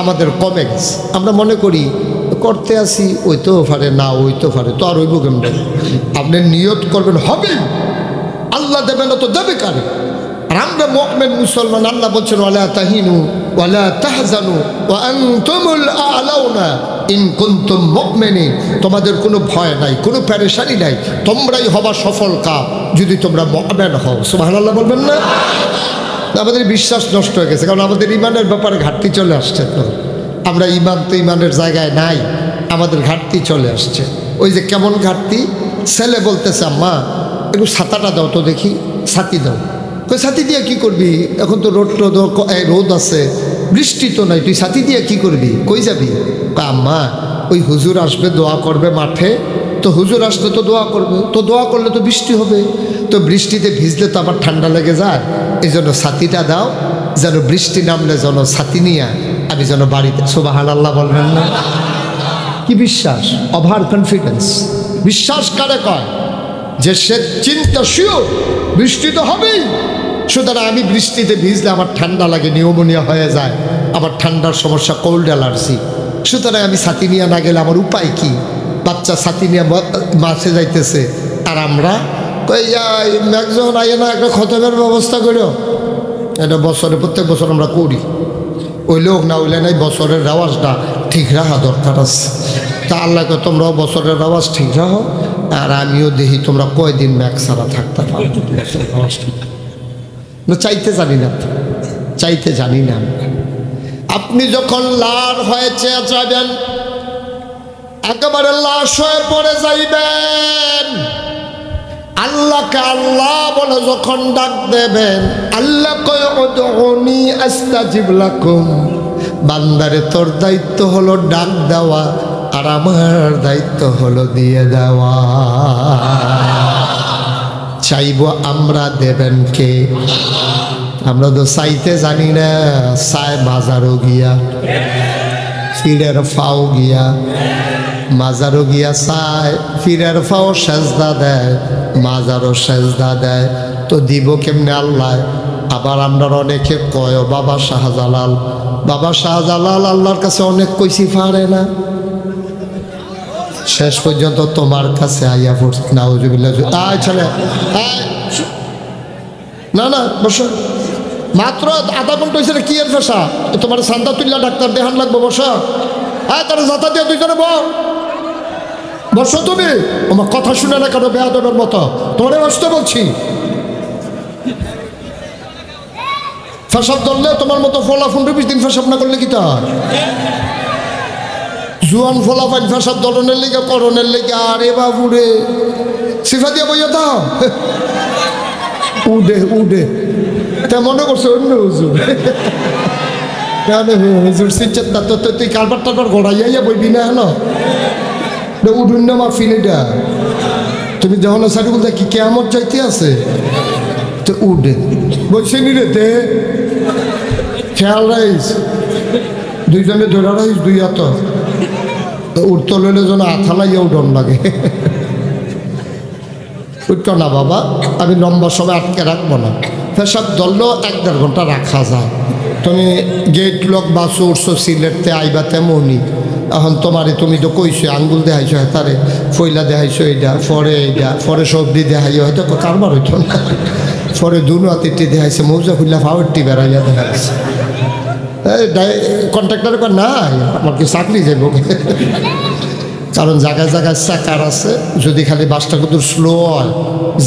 আমাদের কমে গেছে। আমরা মনে করি করতে আসি ওই তো পারে না, ওই তো পারে তো আর ওইব কেমন। আপনি নিয়ত করবেন হবে, আল্লাহ দেবে না তো দেবে কারে? আর আমরা মুমিন মুসলমান, আল্লাহ বলছেন ওয়ালা তাহিনু ওয়ালা তাহজানু ওয়া আনতুমুল আ'লাউনা ইন কুনতুম মুমিনিন। তোমাদের কোনো ভয় নাই, কোনো পেরেশানি নাই, তোমরাই হবা সফল কাম যদি তোমরা মুমিন হও। সুবহানাল্লাহ বলবেন না? আমাদের বিশ্বাস নষ্ট হয়ে গেছে, কারণ আমাদের ইমানের ব্যাপারে ঘাটতি চলে আসছে। তো আমরা ইমান তো ইমানের জায়গায় নাই, আমাদের ঘাটতি চলে আসছে। ওই যে কেমন ঘাটতি, ছেলে বলতেছে আম্মা একটু ছাতাটা দাও তো দেখি, ছাতি দাও। কই ছাতি দিয়ে কি করবি, এখন তো রোদ আছে, বৃষ্টি তো নাই, তুই ছাতি দিয়ে কি করবি, কই যাবি? আম্মা ওই হুজুর আসবে দোয়া করবে মাঠে, তো হুজুর আসলে তো দোয়া করবে, তো দোয়া করলে তো বৃষ্টি হবে, তো বৃষ্টিতে ভিজলে তো আমার ঠান্ডা লেগে যায়, এই জন্য ছাতিটা দাও, যেন বৃষ্টি নামলে যেন ছাতি নিয়ে আমি যেন বাড়িতে। সুবহানাল্লাহ বলবেন না? কি বিশ্বাস, ওভার কনফিডেন্স। বিশ্বাস কারে কয়? যে সে চিন্তা শিওর বৃষ্টি তো হবেই, সুতরাং আমি বৃষ্টিতে ভিজলে আমার ঠান্ডা লাগে, নিউমোনিয়া হয়ে যায়, আমার ঠান্ডার সমস্যা, কোল্ড অ্যালার্জি, সুতরাং আমি ছাতি নিয়ে না গেলে আমার উপায় কি? বাচ্চা ছাতি নিয়ে মাছে যাইতেছে, আর আমরা একজন আইয়ে না একটা খতমের ব্যবস্থা করো, এটা বছরে প্রত্যেক বছর আমরা করি। ওই লোক না হইলে নাই বছরের রেওয়াজটা ঠিক রাখা দরকার আছে। তা আল্লাহকে তোমরাও বছরের রেওয়াজ ঠিক রাখো, আর আমিও দেখি তোমরা কয়দিন ম্যাক ছাড়া থাকতে পারো। চাইতে জানি না, চাইতে জানি না। আপনি যখন লাল হয়েছে যাবেন, একেবারে লাশ হয়ে পড়ে যাইবেন, আল্লাহকে আল্লাহ বলে যখন ডাক দেবেন, আল্লাহ কয় উদউনি আস্তাজিব লাকুম। বান্দারে তোর দায়িত্ব হলো ডাক দেওয়া, আর আমার দায়িত্ব হলো দিয়ে দেওয়া। চাইব আমরা, দেবেন কে? আমরা তো চাইতে জানি না, চায় মাজারও গিয়া, ফিরের ফাও গিয়া, মাজারও গিয়া চায়, ফিরের ফাও সেজদা দেয়, মাজারও সেজদা দেয়, তো দিব কেমনে আল্লাহ? আবার আমরা অনেকে কয় বাবা শাহজালাল, বাবা শাহজালাল আল্লাহর কাছে অনেক কইছি, পারে না, শেষ পর্যন্ত তোমার কাছে আইয়া পড়ছে। নাউজুবিল্লাহ। আয় ছেলে, না না বসো, মাত্র আধা ঘন্টা হয়েছে, কি এর পেশা? তোমার সান্দা তুল্লা ডাক্তার দেখান লাগবো, বসো। হ্যাঁ তারা যাতা দিয়ে দুইজনে বসো। তুমি আমার কথা শুনে না কেন বেয়াদবের মতো? তোমার বসতে বলছি। ফেসাব ধরলে তোমার মতো ফলা 15-20 দিন ফেসাব না করলে কি তার? জুয়ান ফলা পাইন ফেসাব ধরনের লেগে, করণের লেগে, আরে বাবুরে সিফা দিয়ে বইয়া দাও, উডে উডে। তা মনে করছে অন্য হুজুর, হুজুর সিচ্ছেদ না তো, তুই কারবার টারবার ঘোড়াইয়া বইবি না হলো উডুন না মা ফিলেটা। তুমি যখন সারি বলতে কি কেমন যাইতে আছে, তো উডে বলছে নি রে, দে খেয়াল রাইস, দুইজনে ধরা রাইস, দুই হাত উঠতে লইলে যেন আথালাইয়াও ডর লাগে। উঠতো না বাবা, আমি লম্বা সময় আটকে রাখবো না, পেশাব ধরলেও 1-1.5 ঘন্টা রাখা যায়। তুমি গেট লক বাসো উঠছো, সিলেটতে আইবা তেমনি। এখন তোমারে তুমি তো কইছো আঙ্গুল দেখাইছো, হেতারে ফইলা দেখাইছো, এইটা পরে সবজি দেখাইও, হয়তো কারবার হইতো না, পরে দুনো হাতিটি দেখাইছে, মৌজা খুললা ফাওয়ারটি বেড়াইয়া দেখাইছে। কন্ট্রাক্টরে কয় না আমার কি চাকরি যাইব, কারণ জায়গায় জায়গায় চাকার আছে, যদি খালি বাসটা কত স্লো হয়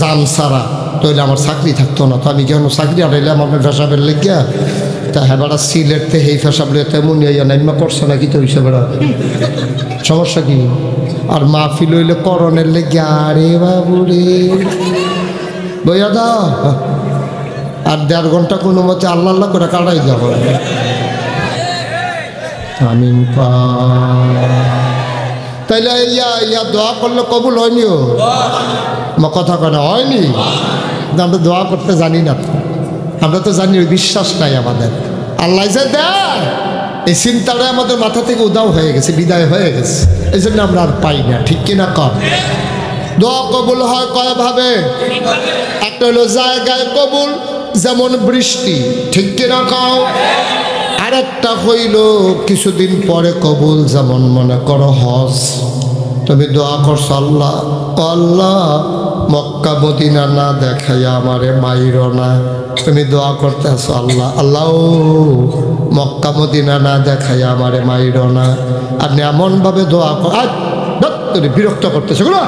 জাম ছাড়া, তাহলে আমার চাকরি থাকতো না। তো আমি কেন চাকরি হারাইলাম আপনার পেশাবের লেগিয়া? তা হ্যাঁ বেড়া সিলেটতে হেই ফেসাবলে তেমন নাইমা করছে নাকি তো হইছে বেড়া সমস্যা কি আর মাহফিল হইলে করণের লেগে আরে বাবুরে বইয়া দাও আর 1.5 ঘন্টা কোনো মতে আল্লাহ আল্লাহ করে কাটাই যাব আমিন পা তাইলে ইয়া দোয়া করলে কবুল হয়নি ও কথা কেনা হয়নি আমরা দোয়া করতে জানি না আমরা তো জানি বিশ্বাস নাই আমাদের আল্লাহ যে দেয় এই চিন্তাটা আমাদের মাথা থেকে উদাও হয়ে গেছে বিদায় হয়ে গেছে এই জন্য আমরা আর পাই না ঠিক কিনা কম দোয়া কবুল হয় কয়ভাবে একটা হলো জায়গায় কবুল যেমন বৃষ্টি ঠিক কিনা কও আরেকটা হইল কিছুদিন পরে কবুল যেমন মনে করো হজ তুমি দোয়া করছো আল্লাহ আল্লাহ মক্কা মদিনা না দেখাইয়া আমারে মাইরো না তুমি দোয়া করতেছো আল্লাহ আল্লাহ মক্কা মদিনা না দেখাইয়া আমারে মাইরো না আপনি এমনভাবে দোয়া কর বিরক্ত করতেছে এগুলো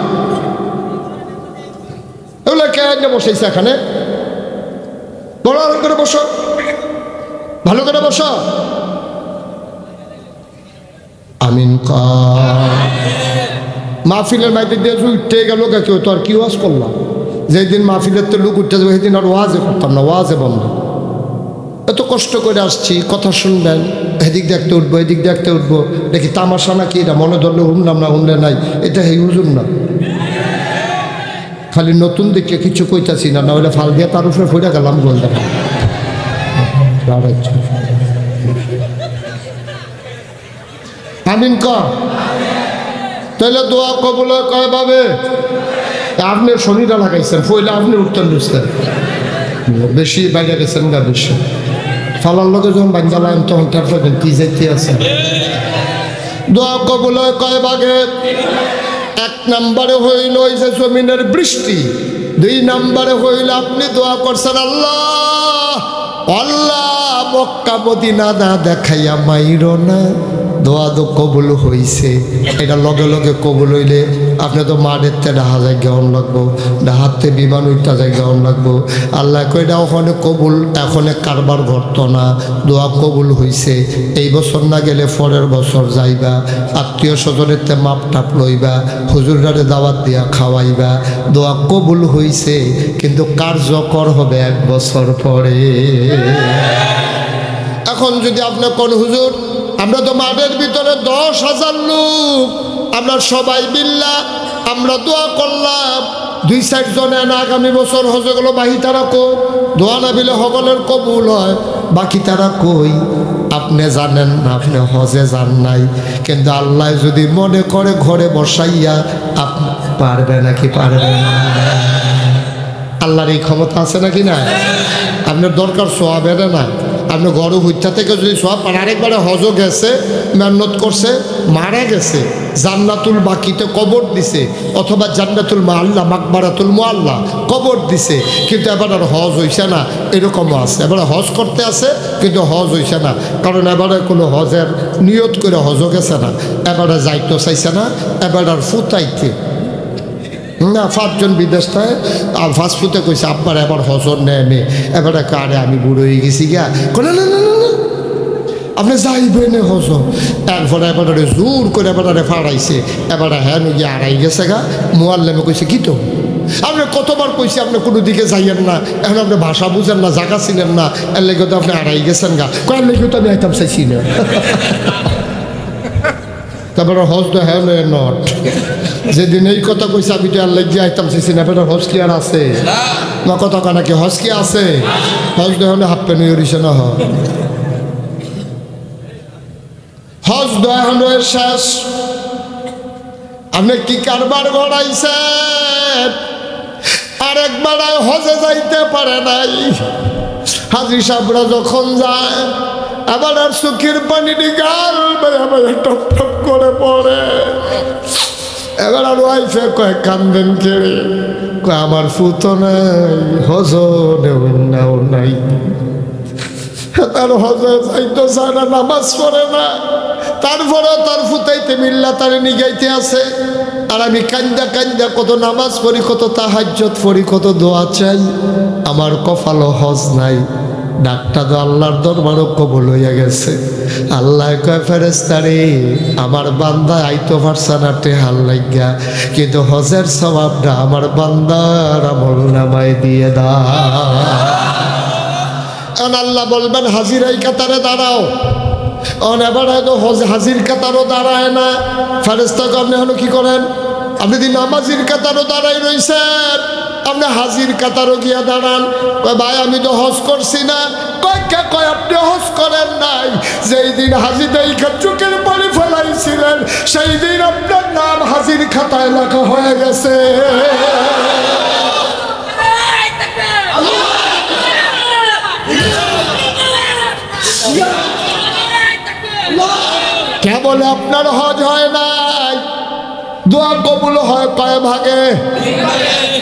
কেন বসেছে এখানে বড় আরাম করে বসো ভালো করে বসো আমিন মাহফিলের মাইতে দিয়ে উঠতে গেল কেউ তো আর কি ওয়াজ করলাম যেদিন মাহফিলের তো লোক উঠতে যাবে সেদিন আর ওয়াজে করতাম না ওয়াজে বন্ধ এত কষ্ট করে আসছি কথা শুনবেন এদিক দেখতে উঠবো এদিক দেখতে উঠবো দেখি তামাশা নাকি এটা মনে ধরলে শুনলাম না শুনলে নাই এটা হেই হুজুর না খালি নতুন দিকে কিছু কইতাছি না না হলে ফাল দিয়ে তার উপরে ফুটে গেলাম বলতে আমিন ক তাহলে দোয়া কবুল কয় ভাবে আপনি শনিটা লাগাইছেন ফইলে আপনি উঠতেন বুঝতেন বেশি বাইরে গেছেন গা বেশি ফালার লোকে যখন বাঞ্জালাম তখন তারপর কি যাইতে আছে দোয়া কবুল কয় ভাগে 1 নম্বরে হইল ওই যে জমিনের বৃষ্টি 2 নম্বরে হইল আপনি দোয়া করছেন আল্লাহ আল্লাহ মক্কা মদিনা না দেখাইয়া মাইরো না দোয়া তো কবুল হইছে এটা লগে লগে কবুল হইলে আপনি তো মাঠেরতে ডাহা যায় গেন লাগবো ডাহাতে বিমান উঠতে যায় গেন লাগবো আল্লাহ কইটা ওখানে কবুল এখনে কারবার ঘটত না দোয়া কবুল হইছে এই বছর না গেলে পরের বছর যাইবা আত্মীয় স্বজনেরতে মাপ টাপ লইবা হুজুরারে দাওয়াত দিয়া খাওয়াইবা দোয়া কবুল হইছে কিন্তু কার্যকর হবে 1 বছর পরে এখন যদি আপনি কোন হুজুর আমরা তো মাঠের ভিতরে 10,000 লোক আমরা সবাই মিল্লা আমরা দোয়া করলাম 2-4 জনে না আগামী বছর হজে গেল বাকি তারা কো দোয়া না বিলে সকলের কবুল হয় বাকি তারা কই আপনি জানেন না আপনি হজে যান নাই কিন্তু আল্লাহ যদি মনে করে ঘরে বসাইয়া আপনি পারবে নাকি পারবে না আল্লাহর এই ক্ষমতা আছে নাকি না আপনার দরকার সোয়াবের না আপনি গরু হত্যা থেকে যদি সব আরেকবারে হজও গেছে মেহনত করছে মারা গেছে জান্নাতুল বাকিতে কবর দিছে অথবা জান্নাতুল মাআল্লা মাকবারাতুল মুআল্লা কবর দিছে কিন্তু এবার আর হজ হইছে না এরকমও আছে এবার হজ করতে আছে কিন্তু হজ হইছে না কারণ এবারে কোনো হজের নিয়ত করে হজও গেছে না এবারে যাইতে চাইছে না এবার আর ফুটাইতে না 5 জন বিদেশ থাকে আর ফাস্টফুডে কইছে আব্বার এবার হজর নেয় এবারে কারে আমি বুড়ো হয়ে গেছি গিয়া না না না না আপনি যাইবেন হজর এরপরে এবারে জোর করে এবারে ফাড়াইছে এবারে হ্যাঁ গিয়ে আড়াই গেছে গা মুআল্লিমে কইছে কি তো আপনি কতবার কইছি আপনি কোনো দিকে যাইয়েন না এখন আপনি ভাষা বুঝেন না জায়গা ছিলেন না এর লেগে তো আপনি আড়াই গেছেন গা কয়ের লেগে তো আমি আইতাম চাইছি না তারপরে হজ তো হ্যাঁ নট যেদিন এই কথা কইছে আমি তো আর লেগে আইতাম চাইছি না এবার হজ কি আর আছে না কথা কা নাকি হজ কি আছে হজ তো হলে হাফ পেনি উড়িছে না হজ দয়ানো শেষ আপনি কি কারবার গড়াইছেন আরেকবার হজে যাইতে পারে নাই হাজি সাহেবরা যখন যায় আবার আর চোখের পানি গাল টপ টপ করে পড়ে এবার আর ওয়াইফে কয় কান্দেন কেড়ে আমার ফুতো নাই হজনেও নাই তার হজে যাইতে চায় না নামাজ পড়ে না তারপরে তার ফুতাইতে মিল্লা তার নিগাইতে আছে আর আমি কান্দা কান্দা কত নামাজ পড়ি কত তাহাজ্জুদ পড়ি কত দোয়া চাই আমার কপালও হজ নাই ডাকটা তো আল্লাহর দরবারও কবুল হইয়া গেছে। আল্লাহ কয় ফেরেশতারে আমার বান্দা আইতো পারছে না টেহার লাগিয়া, কিন্তু হজের সওয়াবটা আমার বান্দার আমল নামায় দিয়ে দাও। আল্লাহ বলবেন হাজির এই কাতারে দাঁড়াও। এবার হয়তো হাজির কাতারও দাঁড়ায় না, ফেরেশতাগণ হলো কি করেন, আপনি যদি নামাজির কাতারও দাঁড়াই রইছেন, আপনি হাজির কাতারও গিয়া দাঁড়ান। কয় ভাই আমি তো হজ করছি না। কয় আপনি হজ করেন নাই, যেই দিন হাজির দেখা চোখের পানি ফেলাইছিলেন সেই দিন আপনার নাম হাজির খাতায় লেখা হয়ে গেছে। কে বলে আপনার হজ হয় নাই? দোয়া কবুল হয় কয় ভাগে?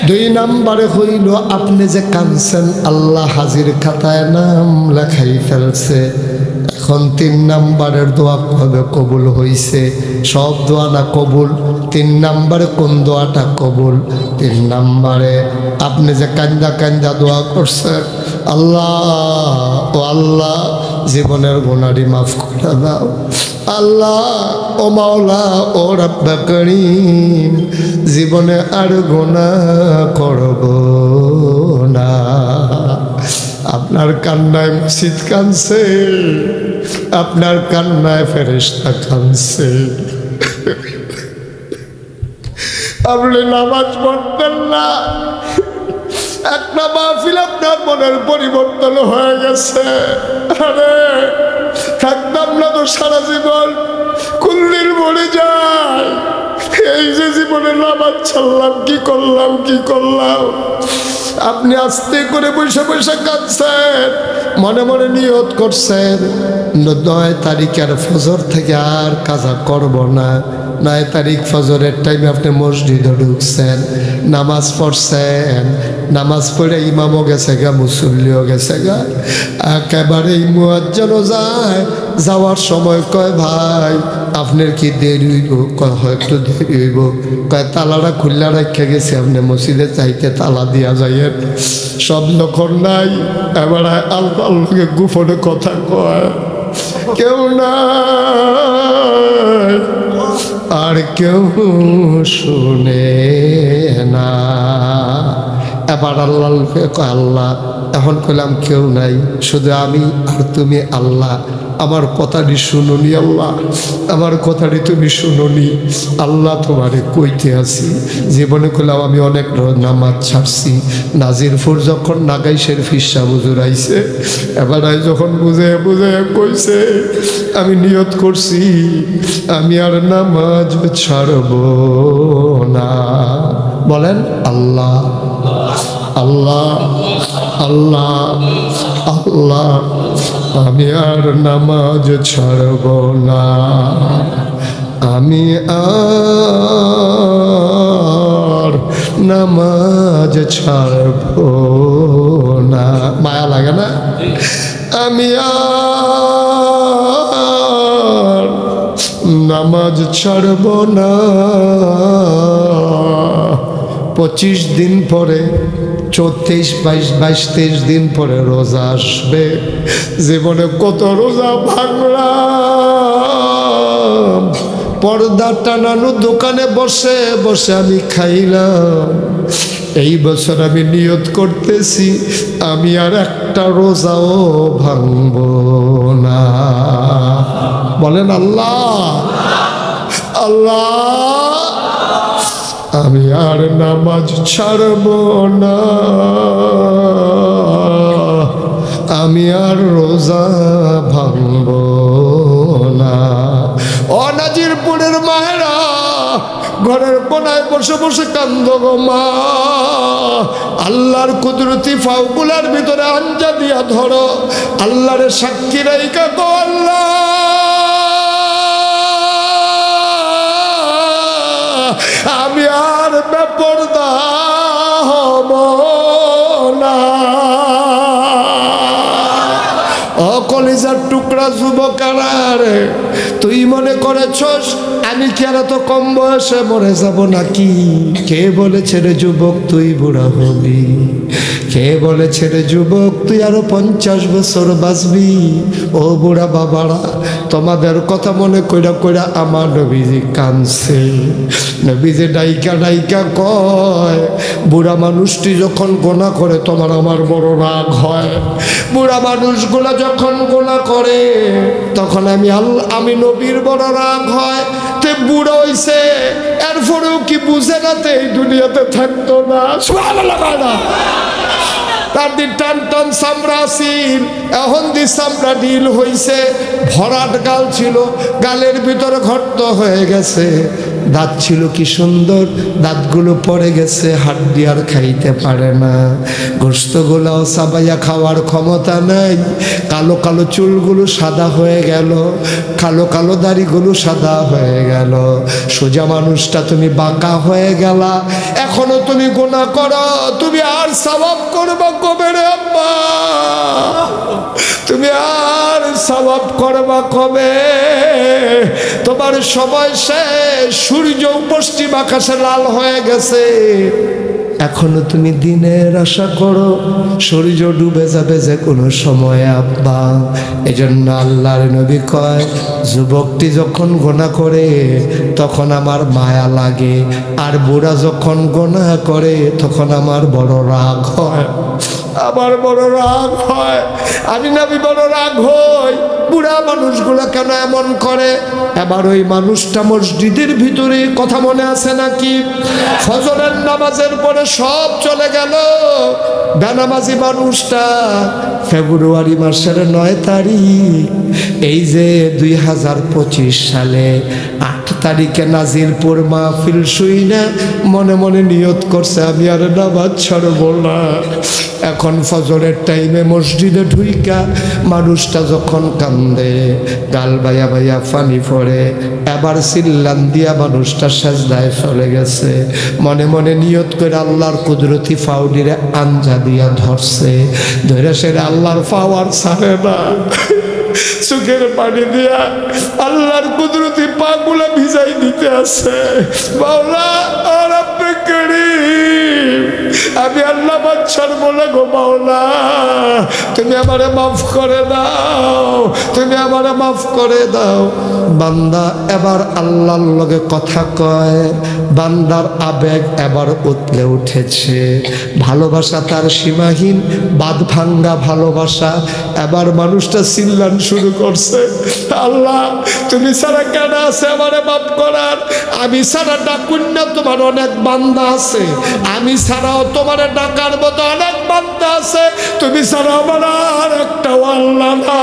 2 নম্বরে হইল আপনি যে কাঁদছেন আল্লাহ হাজির খাতায় নাম লেখাই ফেলছে। এখন 3 নম্বরের দোয়া কবে কবুল হইছে? সব দোয়া না কবুল। 3 নম্বরে কোন দোয়াটা কবুল? 3 নম্বরে আপনি যে কান্দা কান্দা দোয়া করছেন, আল্লাহ ও আল্লাহ জীবনের গুনাহটি মাফ করে দাও, আল্লাহ ও মাওলা ও রাব্বা করিম জীবনে আর গুনাহ করব না। আপনার কান্নায় মসজিদ কাঁদছে, আপনার কান্নায় ফেরেশতা কাঁদছে। আপনি নামাজ পড়তেন না, একটা মাহফিল আপনার মনের পরিবর্তন হয়ে গেছে। আরে থাকতাম না তো সারা জীবন, কুল্লির মরে যায়। এই যে জীবনে নামাজ ছাড়লাম, কি করলাম কি করলাম। আপনি আস্তে করে বসে বসে কাঁদছেন, মনে মনে নিয়ত করছেন 9 তারিখের ফজর থেকে আর কাজা করব না। 9 তারিখ ফজরের টাইমে আপনি মসজিদে ঢুকছেন, নামাজ পড়ছেন, নামাজ পড়ে ইমামও গেছে গা, মুসল্লিও গেছে গা, একেবারেই মুয়াজ্জিনও যায়। যাওয়ার সময় কয় ভাই আপনার কি দেরি হইব? কয় হয়তো দেরি হইব। কয় তালাটা খুললা রাখা গেছে, আপনি মসজিদে চাইতে তালা দিয়া যাইয়েন। সব যখন নাই এবার আল্লাহর লগে গোপনে কথা কয়, কেউ নাই আর কেউ শুনে না। এবার আল্লাহ আল্লাহ এখন কইলাম কেউ নাই, শুধু আমি আর তুমি। আল্লাহ আমার কথাটি শুনুনি, আল্লাহ আমার কথাটি তুমি শুনুনি। আল্লাহ তোমারে কইতে আছি, জীবনে কইলাম আমি অনেক নামাজ ছাড়ছি। নাজিরপুর যখন নাগাইশের ফিসা বুজুর আইছে, এবার যখন বুঝে বুঝে কইছে, আমি নিয়ত করছি আমি আর নামাজ ছাড়ব না। বলেন আল্লাহ আল্লাহ আল্লাহ আল্লাহ, আমি আর নামাজ ছাড়ব না, আমি আর নামাজ ছাড়ব না। মায়া লাগে না? আমি আর নামাজ ছাড়ব না। 25 দিন পরে 24, 22, 23 দিন পরে রোজা আসবে। জীবনে কত রোজা ভাঙলাম, পর্দা টানানো দোকানে বসে বসে আমি খাইলাম। এই বছর আমি নিয়ত করতেছি আমি আর একটা রোজাও ভাঙব না। বলেন আল্লাহ আল্লাহ, আমি আর নামাজ ছাড়ব না, আমি আর রোজা ভাঙব না। ও নাজিরপুরের মায়েরা, ঘরের কোনায় বসে বসে কান্দো গো মা। আল্লাহর কুদরতি ফাউগুলার ভিতরে আঞ্জা দিয়া ধরো, আল্লাহরে সাক্ষী রাইখা গো আল্লাহ আমি আর বেপরদা হব না। ও কলিজার টুকরা যুবকারা রে, তুই মনে করেছস আমি কি আর তো কম বয়সে মরে যাব নাকি? কে বলেছে রে যুবক তুই বুড়া হবি? কে বলেছে রে যুবক তুই আরো 50 বছর বাঁচবি? ও বুড়া বাবারা, তোমাদের কথা মনে কইরা কইরা আমার নবীজি কাঁদছে। নবীজি ডাইকা ডাইকা কয়, বুড়া মানুষটি যখন গোনা করে তোমার আমার বড় রাগ হয়। বুড়া মানুষগুলো যখন গোনা করে তখন আমি নবীর বড় রাগ হয়। তে বুড়া হইছে এরপরেও কি বুঝে না তে এই দুনিয়াতে থাকতো না? সুবহানাল্লাহ। তার দি টান টান চামড়া ছিল, এখন দি চামড়া ঢিল হইছে। ভরাট গাল ছিল, গালের ভিতরে ঘট্ট হয়ে গেছে। দাঁত ছিল কি সুন্দর, দাঁতগুলো পড়ে গেছে, হাড্ডি আর খাইতে পারে না। গোশতগুলাও চাবাইয়া খাওয়ার ক্ষমতা নাই। কালো কালো চুলগুলো সাদা হয়ে গেল, কালো কালো দাড়িগুলো সাদা হয়ে গেল। সোজা মানুষটা তুমি বাঁকা হয়ে গেলা। এখনো তুমি গুনাহ করো, তুমি আর সওয়াব করবা কবে রে আব্বা? তুমি আর সওয়াব করবা কবে? তোমার সময় শেষ, সূর্য পশ্চিম আকাশে লাল হয়ে গেছে। এখনো তুমি দিনের আশা করো, সূর্য ডুবে যাবে যে কোনো সময় আব্বা। এজন্য আল্লাহর নবী কয়, যুবকটি যখন গুনাহ করে তখন আমার মায়া লাগে, আর বুড়া যখন গুনাহ করে তখন আমার বড় রাগ হয়। আমার বড় রাগ হয়, আমি নবী বড় রাগ হই। বুড়া মানুষগুলো কেন এমন করে? এবার ওই মানুষটা মসজিদের ভিতরে, কথা মনে আছে নাকি? ফজরের নামাজের পরে সব চলে গেল। বেনামাজি মানুষটা ফেব্রুয়ারি মাসের 9 তারিখ, এই যে 2025 সালে 8 তারিখে নাজিরপুর মাহফিল শুই না মনে মনে নিয়ত করছে আমি আর নামাজ ছাড়ব না। এখন ফজরের টাইমে মসজিদে ঢুইকা মানুষটা যখন কান্দে, গাল বাইয়া বাইয়া পানি পড়ে, এবার চিল্লান দিয়া মানুষটা সেজদায় চলে গেছে। মনে মনে নিয়ত করে আল্লাহর কুদরতি ফাউডিরে আঞ্জা দিয়া ধরছে, ধরে সেটা আল্লাহর পাওয়ার ছাড়ে না। চোখের পানি দিয়া আল্লাহর কুদরতি পাগুলা ভিজাই দিতে আছে। মাওলা আর আপনি করিম, আমি আল্লাহ বাচ্চার বলে গো মাওলা, তুমি আমারে মাফ করে দাও, তুমি আমারে মাফ করে দাও। বান্দা এবার আল্লাহর লগে কথা কয়, বান্দার আবেগ এবার উতলে উঠেছে। ভালোবাসা তার সীমাহীন, বাঁধ ভাঙ্গা ভালোবাসা। এবার মানুষটা চিল্লান শুরু করছে, আল্লাহ তুমি ছাড়া কেন আছে আমারে মাফ করার? আমি ছাড়া ডাকুন না তোমার অনেক বান্দা আছে, আমি ছাড়াও তোমার ডাকার মতো অনেক বান্দা আছে, তুমি ছাড়া আমার আর একটা আল্লাহ না।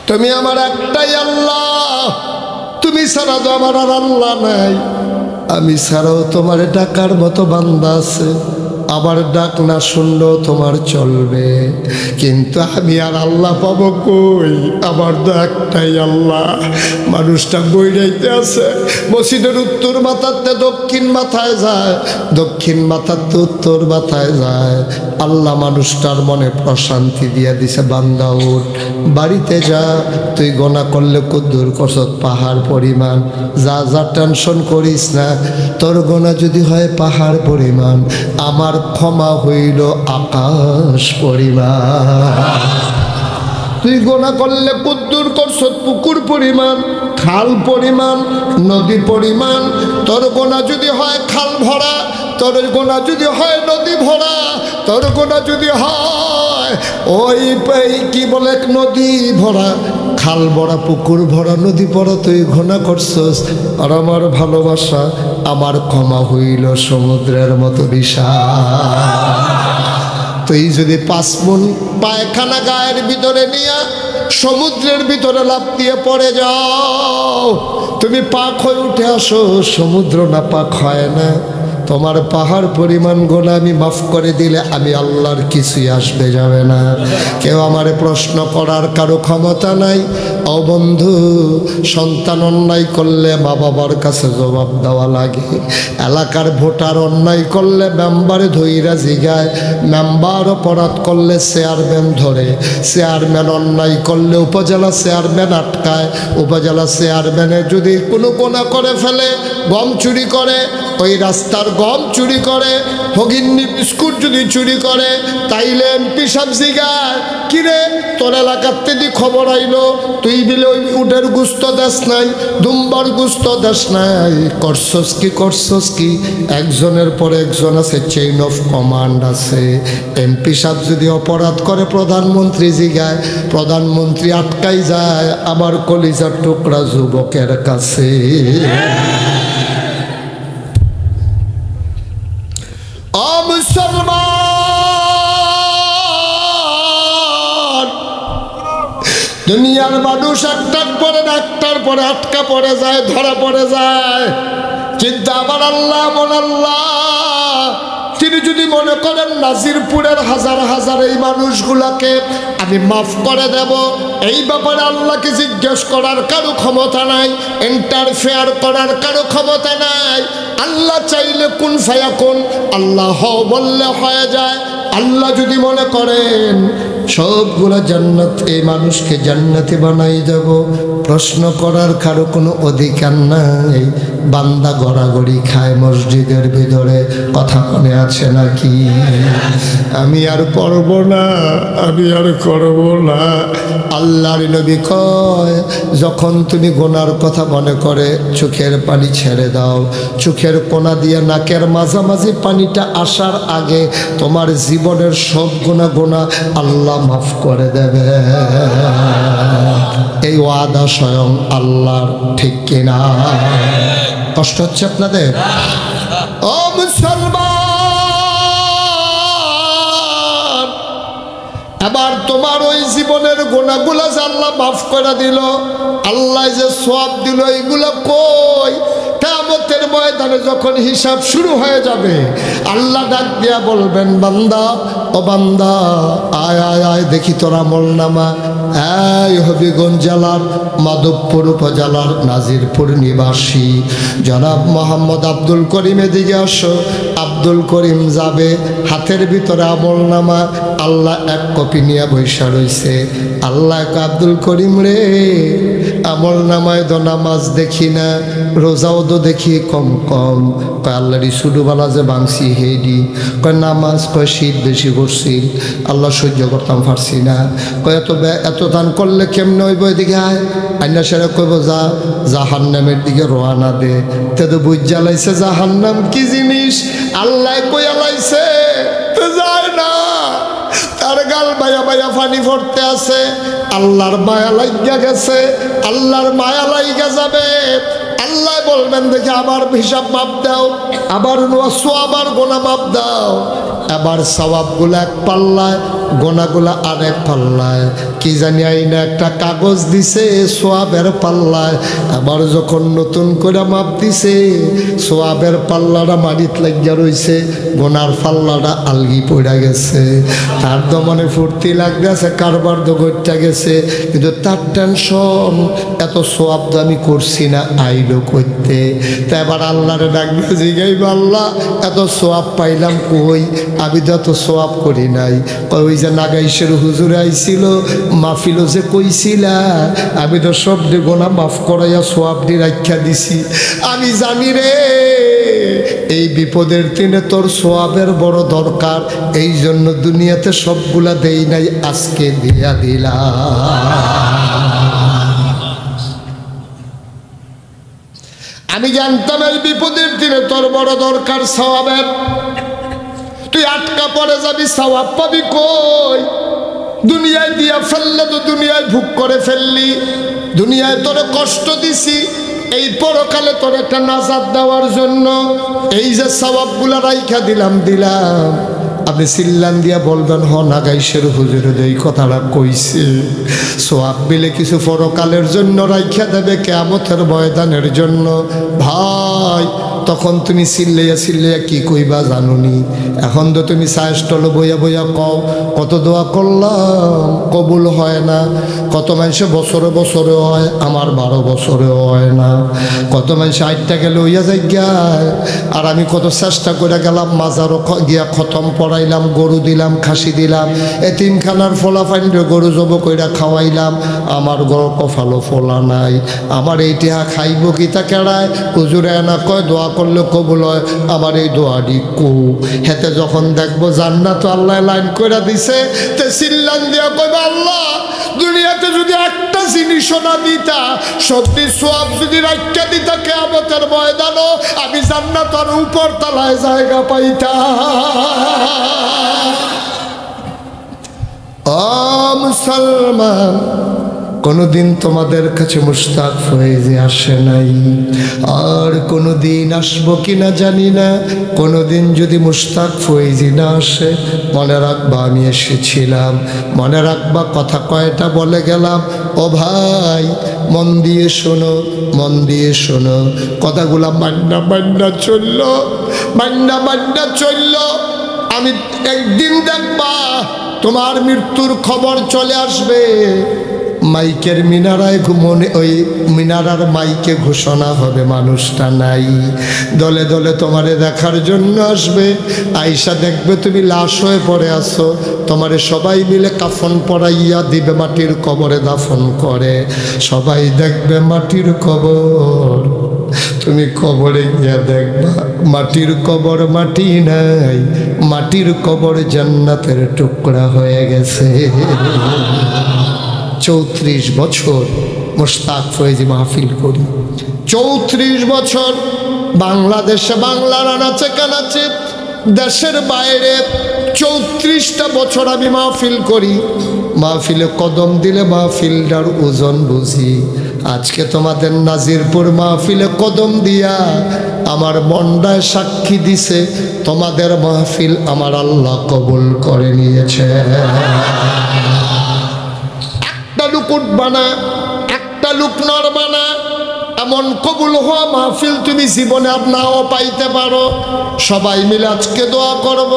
তুমি আমার একটাই আল্লাহ, তুমি ছাড়া তো আমার আর আল্লাহ নাই। আমি ছাড়াও তোমার ডাকার মতো বান্দা আছে, আবার ডাক না শুনলেও তোমার চলবে, কিন্তু আমি আর আল্লাহ পাবো কই? আমার তো একটাই আল্লাহ। মানুষটা বইরাইতে আছে, মসজিদের উত্তর মাথাতে দক্ষিণ মাথায় যায়, দক্ষিণ মাথাতে উত্তর মাথায় যায়। আল্লাহ মানুষটার মনে প্রশান্তি দিয়ে দিছে, বান্দা উঠ, বাড়িতে যা, তুই গোনা করলে কদ্দুর করছত পাহাড় পরিমাণ, যা যা টেনশন করিস না, তোর গোনা যদি হয় পাহাড় পরিমাণ, আমার ক্ষমা হইল আকাশ পরিমাণ। তুই গোনা করলে কদ্দুর করছত পুকুর পরিমাণ, খাল পরিমাণ, নদী পরিমাণ, তোর গোনা যদি হয় খাল ভরা, তোর গোনা যদি হয় নদী ভরা, তোর গোনা যদি হয় ওই কি বলে নদী ভরা, খাল ভরা, পুকুর ভরা, নদী ভরা, তুই গোনা করছস, আর আমার ভালোবাসা, আমার ক্ষমা হইল সমুদ্রের মতো বিশাল। তুই যদি 5 মণ পায়খানা গায়ের ভিতরে নিয়ে সমুদ্রের ভিতরে লাফ দিয়ে পড়ে যাও, তুমি পাক হয়ে উঠে আসো, সমুদ্র না পাক হয় না। তোমার পাহাড় পরিমাণ গুনাহ আমি মাফ করে দিলে আমি আল্লাহর কিছুই আসবে যাবে না। কেউ আমারে প্রশ্ন করার কারো ক্ষমতা নাই। ও বন্ধু, সন্তান অন্যায় করলে মা বাবার কাছে জবাব দেওয়া লাগে। এলাকার ভোটার অন্যায় করলে মেম্বারে ধইরা জিগায়, মেম্বার অপরাধ করলে চেয়ারম্যান ধরে, চেয়ারম্যান অন্যায় করলে উপজেলা চেয়ারম্যান আটকায়, উপজেলা চেয়ারম্যানে যদি কোনো কোনা করে ফেলে, গম চুরি করে, ওই রাস্তার গম চুরি করে, হগিন্নি বিস্কুট যদি চুরি করে, তাইলে এমপি সাহেব জিগায়, কিরে তোর এলাকার থেকে খবর আইলো, তুই দিলে ওই উটের গুস্ত দেশ নাই, দুম্বার গুস্ত দেশ নাই, করছস কি? একজনের পর একজন আছে, চেইন অফ কমান্ড আছে। এমপি সাহেব যদি অপরাধ করে প্রধানমন্ত্রী জিগায়, প্রধানমন্ত্রী আটকাই যায় আমার কলিজার টুকরা যুবকের কাছে। ও মুসলমান, দুনিয়ার মানুষ একটার পরে একটার পরে আটকা পড়ে যায়, ধরা পড়ে যায়, কিন্তু আমার আল্লাহ এমন আল্লাহ, তিনি যদি মনে করেন নাজিরপুরের হাজার হাজার এই মানুষগুলাকে আমি মাফ করে দেব, এই ব্যাপারে আল্লাহকে জিজ্ঞেস করার কারো ক্ষমতা নাই, ইন্টারফেয়ার করার কারো ক্ষমতা নাই। আল্লাহ চাইলে কুন ফায়াকুন, আল্লাহ হও বললে হয়ে যায়। আল্লাহ যদি মনে করেন সবগুলা জান্নাত, এই মানুষকে জান্নাতি বানাই দেব, প্রশ্ন করার কারো কোনো অধিকার নাই। বান্দা গড়াগড়ি খায় মসজিদের ভিতরে, কথা মনে আছে নাকি? আমি আর করব না, আমি আর করব না। আল্লাহর নবী কয়, যখন তুমি গুনার কথা মনে করে চোখের পানি ছেড়ে দাও, চোখের কোনা দিয়ে নাকের মাঝামাঝি পানিটা আসার আগে তোমার জীবনের সব গুনাহ আল্লাহ মাফ করে দেবে। এই ওয়াদা স্বয়ং আল্লাহর, ঠিক কিনা? কষ্ট হচ্ছে আপনাদের? ও মুসলমান, এবার তোমার ওই জীবনের গুনাহগুলো যে আল্লাহ মাফ করে দিল, আল্লাহ যে সওয়াব দিল, এইগুলো কই? কিয়ামতের ময়দানে যখন হিসাব শুরু হয়ে যাবে, আল্লাহ ডাক দিয়া বলবেন, বান্দা ও বান্দা, আয় আয় আয় দেখি তোর আমলনামা। এই হবিগঞ্জ জেলার মাধবপুর উপজেলার নাজিরপুর নিবাসী জনাব মোহাম্মদ আব্দুল করিম, এদিকে আসো। আব্দুল করিম যাবে, হাতের ভিতরে আমলনামা, আল্লাহ এক কপি নিয়ে বৈশা রইছে। আল্লাহ আব্দুল করিম রে, আমলনামায় তো নামাজ দেখি না, রোজাও তো দেখি কম কম। কয় আল্লাহরই শুডুবালা যে বাংসি হেডি, কয় নামাজ, কয় শীত বেশি করছি, আল্লাহ সহ্য করতাম পারছি না। কয় এত দান করলে কেমনে হইব? এদিকে আয়, আইনা সেরা কইব যা জাহান্নামের দিকে রওনা দে। তে তো বুঝ জ্বালাইছে জাহান্নাম কি জিনিস, আল্লাহ কইয়া লাইছে, তো যায় না, তার গাল বায়া বায়া পানি পড়তে আছে। আল্লাহর মায়া লাগিয়া গেছে, আল্লাহর মায়া লাগিয়া যাবে। আল্লাহ বলবেন, দেখে আবার হিসাব মাপ দাও, আবার আবার গোনা মাপ দাও। এবার সওয়াবগুলো এক পাল্লায়, গোনাগুলা আরেক পাল্লায়। কি জানি আইনা একটা কাগজ দিছে সোয়াবের পাল্লায়, আবার যখন নতুন করে মাপ দিছে, সোয়াবের পাল্লাটা মাটিত লাগিয়া রয়েছে, গোনার পাল্লাটা আলগি পড়া গেছে। তার তো মনে ফুর্তি লাগতেছে, কারবার তো ঘটটা গেছে, কিন্তু তার টেনশন, এত সোয়াব তো আমি করছি না, আইলো করতে। তা এবার আল্লাহরে ডাকবে, জিগাইব, আল্লাহ এত সোয়াব পাইলাম কই? আমি তো এত সোয়াব করি নাই। ওই যে নাগাইশের হুজুর আইছিল, মাহফিলও যে কইছিলা, আমি তো সব গোনা মাফ করাইয়া সোয়াব দিয়ে রাখা দিছি। আমি জানি রে, এই বিপদের দিনে তোর সোয়াবের বড় দরকার, এই জন্য দুনিয়াতে সবগুলা দেই নাই, আজকে দিয়া দিলাম। আমি জানতাম এই বিপদের দিনে তোর বড় দরকার সওয়াবের, তুই আটকা পড়ে যাবি, সওয়াব পাবি কই? দুনিয়ায় দিয়া ফেললে তো দুনিয়ায় ভোগ করে ফেললি, দুনিয়ায় তোরে কষ্ট দিছি, এই পরকালে তোর একটা নাজাত দেওয়ার জন্য এই যে সওয়াবগুলা রাইখা দিলাম। আপনি চিল্লান দিয়া বলবেন, হ নাগাইশের হুজুরে এই কথাটা কইছে, সোয়াব মিলে কিছু পরকালের জন্য রাইখা দেবে, কিয়ামতের ময়দানের জন্য। ভাই তখন তুমি চিল্লাইয়া চিল্লাইয়া কি কইবা জানুনি। এখন তো তুমি সায়স্টল বইয়া বইয়া কও কত দোয়া করলাম কবুল হয় না। কত মানুষে বছরে বছরে হয়, আমার 12 বছরে হয় না। কত মানুষ 8টা গেলে হইয়া যায় গায়, আর আমি কত চেষ্টা করে গেলাম মাজারও গিয়া খতম পড়াইলাম, গরু দিলাম, খাসি দিলাম, এতিমখানার ফোলা ফাইন্ডে গরু জব কইরা খাওয়াইলাম, আমার গড় কফালো ফোলা নাই। আমার এই টিহা খাইব গীতা কেড়ায় হুজুরে না কয় দোয়া করলে কবুল হয়। আমার এই দোয়াটি কো হেতে যখন দেখবো জান্নাত আল্লাহ লাইন করে দিছে, তে চিল্লান দিয়া কইবা আল্লাহ দুনিয়াতে যদি একটা জিনিসও না দিতা, সত্যি সওয়াব যদি রাখা দিতা, কিয়ামতের ময়দানও আমি জান্নাতের উপর তলায় জায়গা পাইতাম। মুসলমান, কোনোদিন তোমাদের কাছে মুশতাক ফয়েজি আসে নাই, আর কোনোদিন আসবো কিনা জানি না। কোনোদিন যদি মুশতাক ফয়েজি না আসে, মনে রাখবা আমি এসেছিলাম, মনে রাখবা কথা কয়টা বলে গেলাম। ও ভাই মন দিয়ে শোনো, মন দিয়ে শোনো, কথাগুলা মান্না মান্না চলল, মান্না মান্না চলল। আমি একদিন দেখবা তোমার মৃত্যুর খবর চলে আসবে, মাইকের মিনারায় ঘুমনে, ওই মিনারার মাইকে ঘোষণা হবে মানুষটা নাই, দলে দলে তোমারে দেখার জন্য আসবে। আইসা দেখবে তুমি লাশ হয়ে পড়ে আসো, তোমারে সবাই মিলে কাফন পরাইয়া দিবে, মাটির কবরে দাফন করে। সবাই দেখবে মাটির কবর, তুমি কবরে গিয়া দেখবা মাটির কবর মাটি নাই, মাটির কবর জান্নাতের টুকরা হয়ে গেছে। 34 বছর মুশতাক ফয়েজি মাহফিল করি, 34 বছর বাংলাদেশে, বাংলার আনাচে কানাচে, দেশের বাইরে 34টা বছর আমি মাহফিল করি। মাহফিলে কদম দিলে মাহফিলটার ওজন বুঝি। আজকে তোমাদের নাজিরপুর মাহফিলে কদম দিয়া আমার মনটায় সাক্ষী দিছে, তোমাদের মাহফিল আমার আল্লাহ কবুল করে নিয়েছে। একটা লুক উঠবা না, একটা লুক নড়বা না, এমন কবুল হওয়া মাহফিল তুমি জীবনে আর নাও পাইতে পারো। সবাই মিলে আজকে দোয়া করব,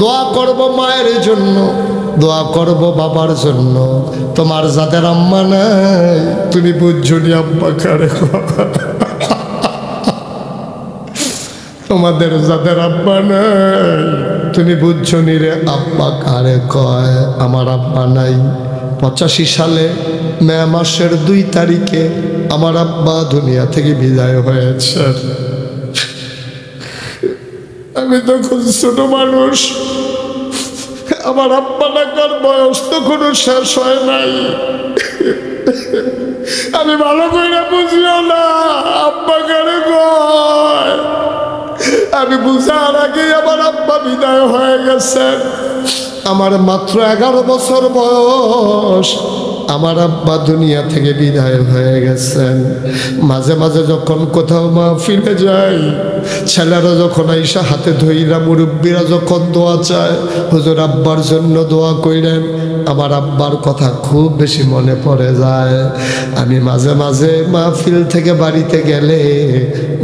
দোয়া করব মায়ের জন্য, দোয়া করব বাবার জন্য। তোমার যাদের আম্মা নাই তুমি বুঝছো নি আব্বা কারে, তোমাদের যাদের আব্বা নাই তুমি বুঝছো নি রে আব্বা কারে কয়। আমার আব্বা নাই। 85 সালে মে মাসের 2 তারিখে আমার আব্বা দুনিয়া থেকে বিদায় হয়েছে। আমি তখন ছোট মানুষ, আমার আব্বা ডাকার বয়স তখনও শেষ হয় নাই। আমি ভালো করে বুঝিও না আব্বা কারে কয়। আমি বুঝার আগে আমার আব্বা বিদায় হয়ে গেছেন। আমার মাত্র 11 বছর বয়স, আমার আব্বা দুনিয়া থেকে বিদায় হয়ে গেছেন। মাঝে মাঝে যখন কোথাও মাহফিলে যাই, ছেলেরা যখন আইসা হাতে ধইরা, মুরব্বীরা যখন দোয়া চায়, হুজুর আব্বার জন্য দোয়া কইরেন, আমার আব্বার কথা খুব বেশি মনে পড়ে যায়। আমি মাঝে মাঝে মাহফিল থেকে বাড়িতে গেলে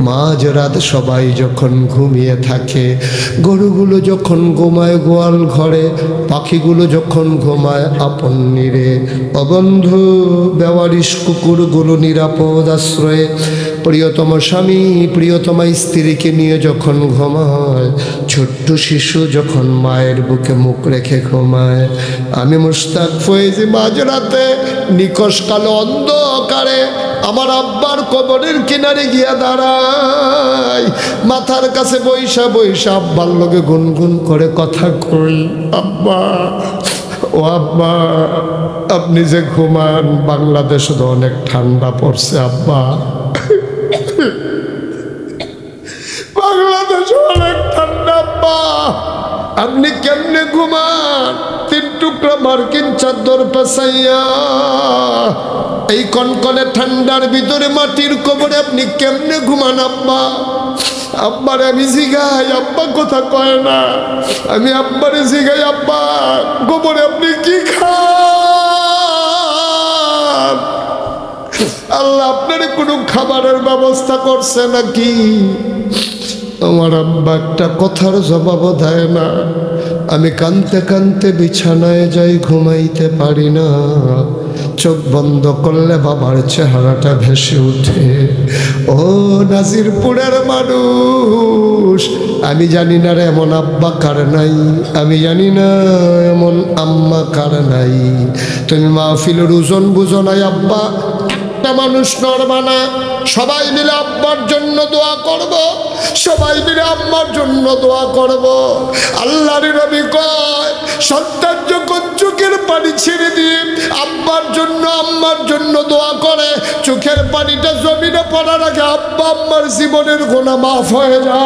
মাঝরাত সবাই যখন ঘুমিয়ে থাকে, গরুগুলো যখন ঘুমায় গোয়াল ঘরে, পাখিগুলো যখন ঘুমায় আপন নীড়ে, অবন্ধু বেওয়ারিশ কুকুরগুলো নিরাপদ আশ্রয়ে, প্রিয়তম স্বামী প্রিয়তমা স্ত্রীকে নিয়ে যখন ঘুমায়, ছোট্ট শিশু যখন মায়ের বুকে মুখ রেখে ঘুমায়, আমি মুশতাক ফয়েজি মাঝরাতে নিকশ কালো অন্ধকারে আমার আব্বার কবরের কিনারে গিয়া দাঁড়াই, মাথার কাছে বৈশা বৈশা আব্বার লগে গুনগুন করে কথা কই, আব্বা ও আব্বা আপনি যে ঘুমান, বাংলাদেশে তো অনেক ঠান্ডা পড়ছে আব্বা, বাংলাদেশে অনেক ঠান্ডা আব্বা, আপনি কেমনে ঘুমান? 3 টুকরা মার্কিন চাদর পেছাইয়া এই কনকনে ঠান্ডার ভিতরে মাটির কবরে আপনি কেমনে ঘুমান আব্বা? আব্বারে আমি জিগাই, আব্বা কথা কয় না। আমি আব্বারে জিগাই, আব্বা কবরে আপনি কি খান? আল্লাহ আপনার কোনো খাবারের ব্যবস্থা করছে নাকি? আমার আব্বা একটা কথার জবাবও দেয় না। আমি কাঁদতে কাঁদতে বিছানায় যাই, ঘুমাইতে পারি না। চোখ বন্ধ করলে বাবার চেহারাটা ভেসে উঠে। ও নাজিরপুরের মানুষ, আমি জানি না রে এমন আব্বা কার নাই, আমি জানি না এমন আম্মা কার নাই। তুমি মাহফিলের ওজন বুঝো নাই আব্বা, একটা মানুষ নড়বা না। সবাই মিলে আব্বার জন্য দোয়া করব, সবাই মিলে আম্মার জন্য দোয়া করব। আল্লাহর নবী কয়, সন্তান যখন চোখের পানি ছেড়ে দিয়ে আব্বার জন্য আম্মার জন্য দোয়া করে, চোখের পানিটা জমিনে পড়ার আগে আব্বা আম্মার জীবনের গুনাহ মাফ হয়ে যায়।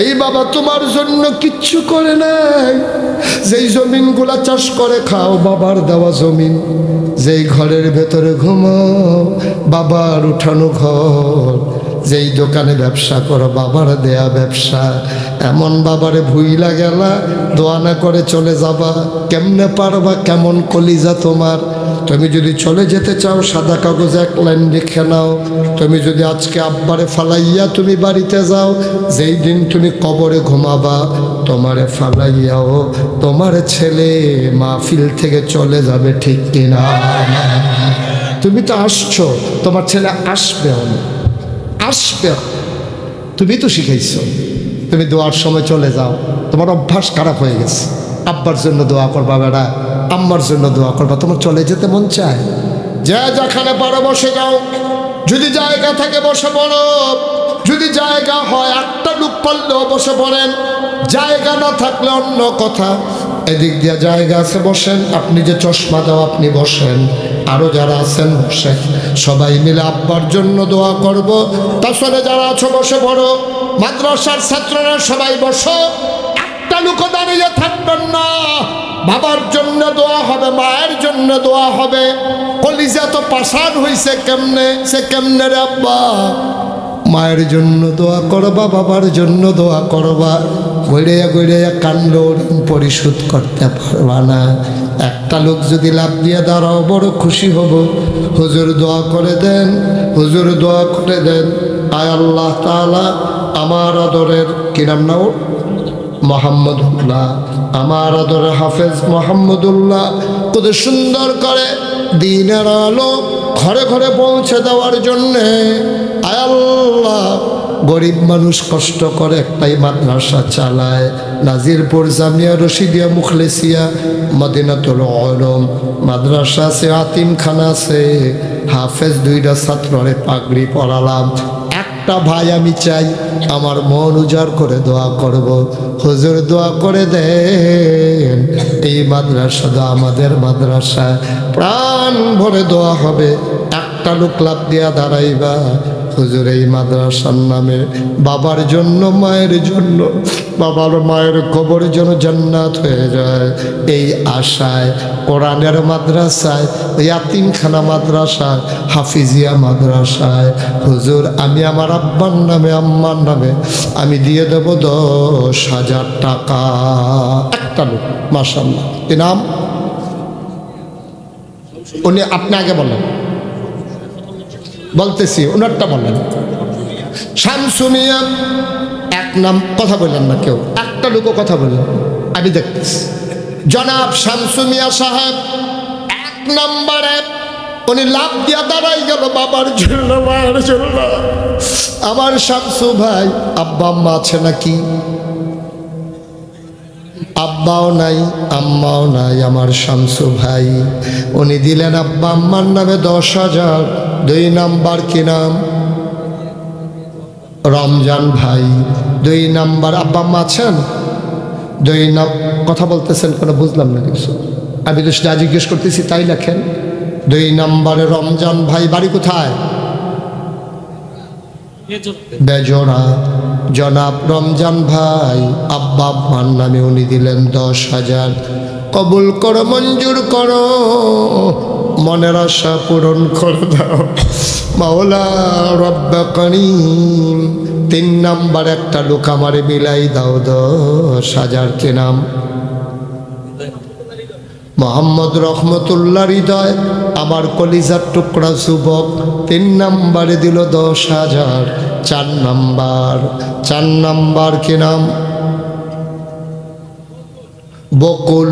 এই বাবা তোমার জন্য কিচ্ছু করে নাই। যেই জমিনগুলা চাষ করে খাও বাবার দেওয়া জমিন, যেই ঘরের ভেতরে ঘুমাও বাবার উঠানো ঘর, যেই দোকানে ব্যবসা করো বাবার দেয়া ব্যবসা। এমন বাবারে ভুইলা গেলা, দোয়া না করে চলে যাবা, কেমনে পারবা? কেমন কলিজা তোমার? তুমি যদি চলে যেতে চাও সাদা কাগজে এক লাইন লিখে নাও। তুমি যদি আজকে আব্বারে ফালাইয়া তুমি বাড়িতে যাও, যেই দিন তুমি কবরে ঘুমাবা তোমারে ফালাইয়াও তোমার ছেলে মাহফিল থেকে চলে যাবে, ঠিক কিনা? তুমি তো আসছো, তোমার ছেলে আসবেও না, আসবে। তুমি তো শিখাইছো। তুমি দোয়ার সময় চলে যাও, তোমার অভ্যাস খারাপ হয়ে গেছে। আব্বার জন্য দোয়া করবা বেড়া, আম্মার জন্য দোয়া করবা। তোমার চলে যেতে মন চায়, যা যেখানে পারো বসে যাও। যদি জায়গা থাকে বসে পড়ো, যদি জায়গা হয় একটা লোক পারলেও বসে পড়েন, জায়গা না থাকলে অন্য কথা। এদিক দিয়ে জায়গা আছে বসেন, আপনি যে চশমা দাও আপনি বসেন, আরো যারা আছেন বসেন। সবাই মিলে আব্বার জন্য দোয়া করব। তাছাড়া যারা আছো বসে পড়ো, মাদ্রাসার ছাত্ররা সবাই বসো, একটা লোক দাঁড়িয়ে থাকবেন না। বাবার জন্য দোয়া হবে, মায়ের জন্য দোয়া হবে। কলিজা তো পাষাণ হইছে কেমনে, সে কেমনে রে আব্বা? মায়ের জন্য দোয়া করবা, বাবার জন্য দোয়া করবা। গড়িয়া গড়িয়া কান্ড পরিশোধ করতে পারবা না। একটা লোক যদি লাভ দিয়ে দাঁড়াও বড় খুশি হব। হুজুর দোয়া করে দেন, হুজুর দোয়া করে দেন। আয় আল্লাহ তাআলা আমার আদরের কি নাম না ওর, মোহাম্মদুল্লাহ, আমার আদরের হাফেজ মোহাম্মদুল্লাহ কত সুন্দর করে দিনের আলো ঘরে ঘরে পৌঁছে দেওয়ার জন্যে। আয় আল্লাহ, গরিব মানুষ কষ্ট করে একটাই মাদ্রাসা চালায়, নাজিরপুর জামিয়া রশিদিয়া মুখলেসিয়া মদিনাতুল উলুম মাদ্রাসা আছে, আতিমখানা আছে, হাফেজ দুইটা ছাত্ররে পাগড়ি পরালাম। একটা ভাই আমি চাই আমার মন উজাড় করে দোয়া করব, হুজুর দোয়া করে দেন এই মাদ্রাসা আমাদের মাদ্রাসা, প্রাণ ভরে দোয়া হবে। একটা লোক লাভ দিয়া দাঁড়াইবা, হুজুর এই মাদ্রাসার নামে বাবার জন্য মায়ের জন্য, বাবার মায়ের কবর যেন জান্নাত হয়ে যায় এই আশায় কোরআনের মাদ্রাসায়, ইয়াতিমখানা মাদ্রাসায়, হাফিজিয়া মাদ্রাসায় হুজুর আমি আমার আব্বার নামে আম্মার নামে আমি দিয়ে দেব 10,000 টাকা। একটা লোক মাশাআল্লাহ, কি নাম? উনি আপনি আগে বলেন, বলতেছি ওনারটা বলেন। শামসু মিয়া এক নাম, কথা বললেন না কেউ, একটা লোকও কথা বললেন, আমি দেখতেছি। জনাব শামসু মিয়া সাহেব 1 নম্বরে উনি লাভ দিয়া দাঁড়াই গেল বাবার জন্য মায়ের জন্য। আমার শামসু ভাই আব্বা আম্মা আছে নাকি? আব্বাও নাই আম্মাও নাই আমার শামসু ভাই। উনি দিলেন আব্বা আম্মার নামে 10,000। 2 নাম্বার কি নাম? রমজান ভাই। 2 নাম্বার আব্বা আম্মা আছেন? 2 নাম কথা বলতেছেন কেন বুঝলাম না কিছু, আমি তো যা জিজ্ঞেস করতেছি তাই লেখেন। 2 নম্বরে রমজান ভাই, বাড়ি কোথায়? বেজোড়া। জনাব রমজান ভাই আব্বা আম্মার নামে উনি দিলেন 10,000। কবুল করো, মঞ্জুর করো, মনের আশা পূরণ করে দাও মাওলা রব্বে করিম। 3 নাম্বার একটা লোক আমারে মিলাই দাও 10,000। কি নাম? মোহাম্মদ রহমতুল্লাহ হৃদয় আমার কলিজার টুকরা যুবক 3 নম্বরে দিল 10,000। 4 নাম্বার কি নাম? বকুল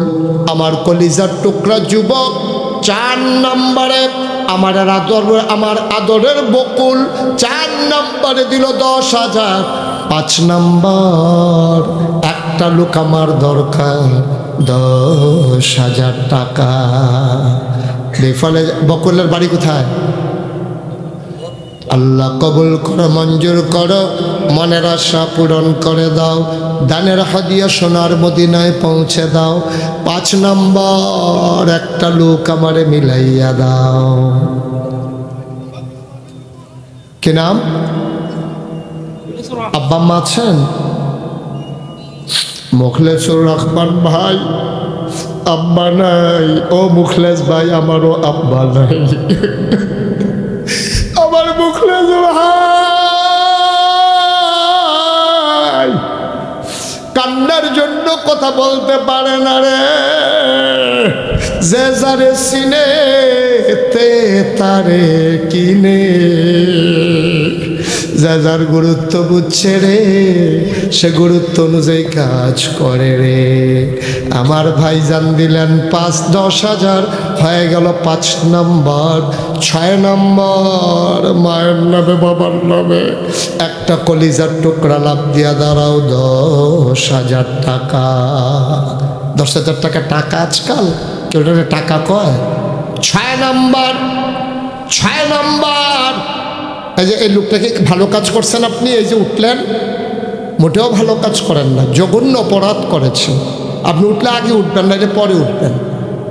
আমার কলিজার টুকরা যুবক 4 নম্বরে আমার আদরের বকুল 4 নম্বরে দিল 10,000। 5 নম্বর একটা লোক আমার দরকার 10,000 টাকা। ফলে বকুলের বাড়ি কোথায়? আল্লাহ কবুল করো, মঞ্জুর করো, মনের আশা পূরণ করে দাও, দানের হাদিয়া সোনার মদিনায় পৌঁছে দাও। 5 নম্বর একটা লোক আমারে মিলাইয়া দাও। কি নাম? আব্বা আম্মা আছেন? মুখলেসুর রহমান ভাই আব্বা নাই। ও মুখলেস ভাই আমারও আব্বা নাই। আমার মুখলেস ভাই কান্নার জন্য কথা বলতে পারে না রে। যে যারে চিনে তে তারে কিনে, যা যার গুরুত্ব বুঝছে রে সে গুরুত্ব অনুযায়ী কাজ করে রে। আমার ভাইজান দিলেন 5-10,000 হয়ে গেল 5 নম্বর। 6 নম্বর মায়ের নামে বাবার নামে একটা কলিজার টুকরা লাভ দিয়া দাঁড়াও 10,000 টাকা। 10,000 টাকা টাকা আজকাল কেউ টাকা কয়? 6 নম্বর এই যে এই লোকটাকে ভালো কাজ করছেন আপনি, এই যে উঠলেন মোটেও ভালো কাজ করেন না, জঘন্য অপরাধ করেছেন আপনি। উঠলে আগে উঠবেন না, পরে উঠবেন।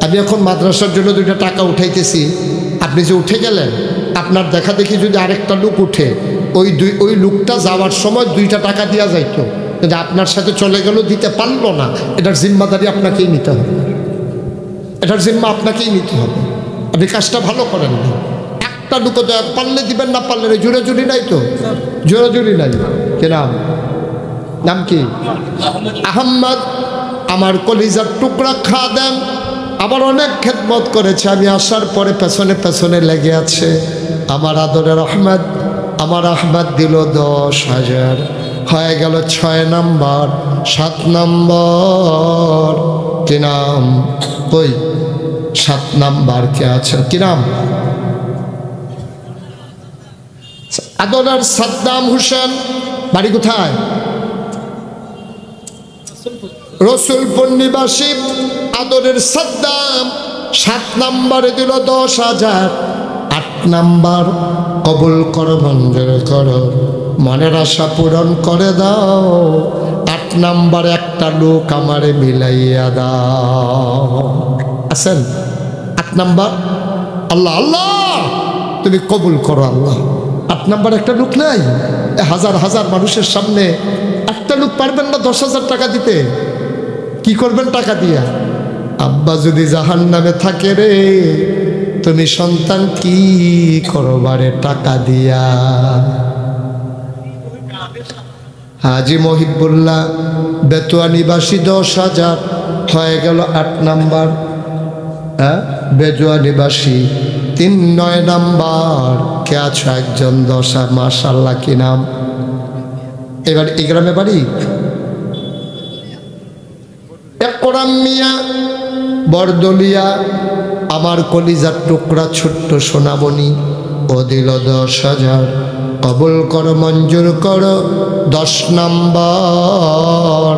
আমি এখন মাদ্রাসার জন্য 2টা টাকা উঠাইতেছি, আপনি যে উঠে গেলেন আপনার দেখা দেখি যদি আরেকটা লোক উঠে ওই লোকটা যাওয়ার সময় 2টা টাকা দেওয়া যাইতো, কিন্তু আপনার সাথে চলে গেল, দিতে পারলো না। এটার জিম্মাদারি আপনাকেই নিতে হবে, এটার জিম্মা আপনাকেই নিতে হবে। আপনি কাজটা ভালো করেন না। একটা লোক পারলে দিবেন, না পারলে জোরাজুরি নাই তো, জোরাজুরি নাই। কি নাম? নাম কি? আহম্মদ আমার কলিজার টুকরা খাদেম আবার অনেক খেদমত করেছে। আমি আসার পরে পেছনে পেছনে লেগে আছে। আমার আদরের আহমদ দিল 10,000 হয়ে গেল 6 নম্বর। 7 নম্বর কি নাম? কই 7 নম্বর কে আছে? কি নাম? আদরের সাদ্দাম হোসেন বাড়ি কোথায়? রসুলপুর নিবাসী আদরের সাদ্দাম 7 নম্বরে দিল 10,000। 8 নম্বর কবুল করো, মঞ্জুর করো, মনের আশা পূরণ করে দাও। 8 নম্বর একটা লোক আমারে মিলাইয়া দাও। আছেন? 8 নম্বর আল্লাহ আল্লাহ তুমি কবুল করো আল্লাহ। 8 নম্বর একটা লোক নাই? হাজার হাজার মানুষের সামনে একটা লোক পারবেন না 10,000 টাকা দিতে? কি করবেন টাকা দিয়া? আব্বা যদি জাহান্নামে থাকে রে, তুমি সন্তান কি করবারে টাকা দিয়া? হাজি মহিবুল্লাহ বেতুয়া নিবাসী 10,000 হয়ে গেল 8 নম্বর। বেজুয়া নিবাসী 3-9 নম্বর কে আছো? একজন 10। মাশাআল্লাহ কি নাম? এবার এই গ্রামে বাড়ি একরাম মিয়া বরদলিয়া আমার কলিজার টুকরা ছোট্ট সোনামণি ও দিল 10,000। কবুল করো, মঞ্জুর করো। 10 নম্বর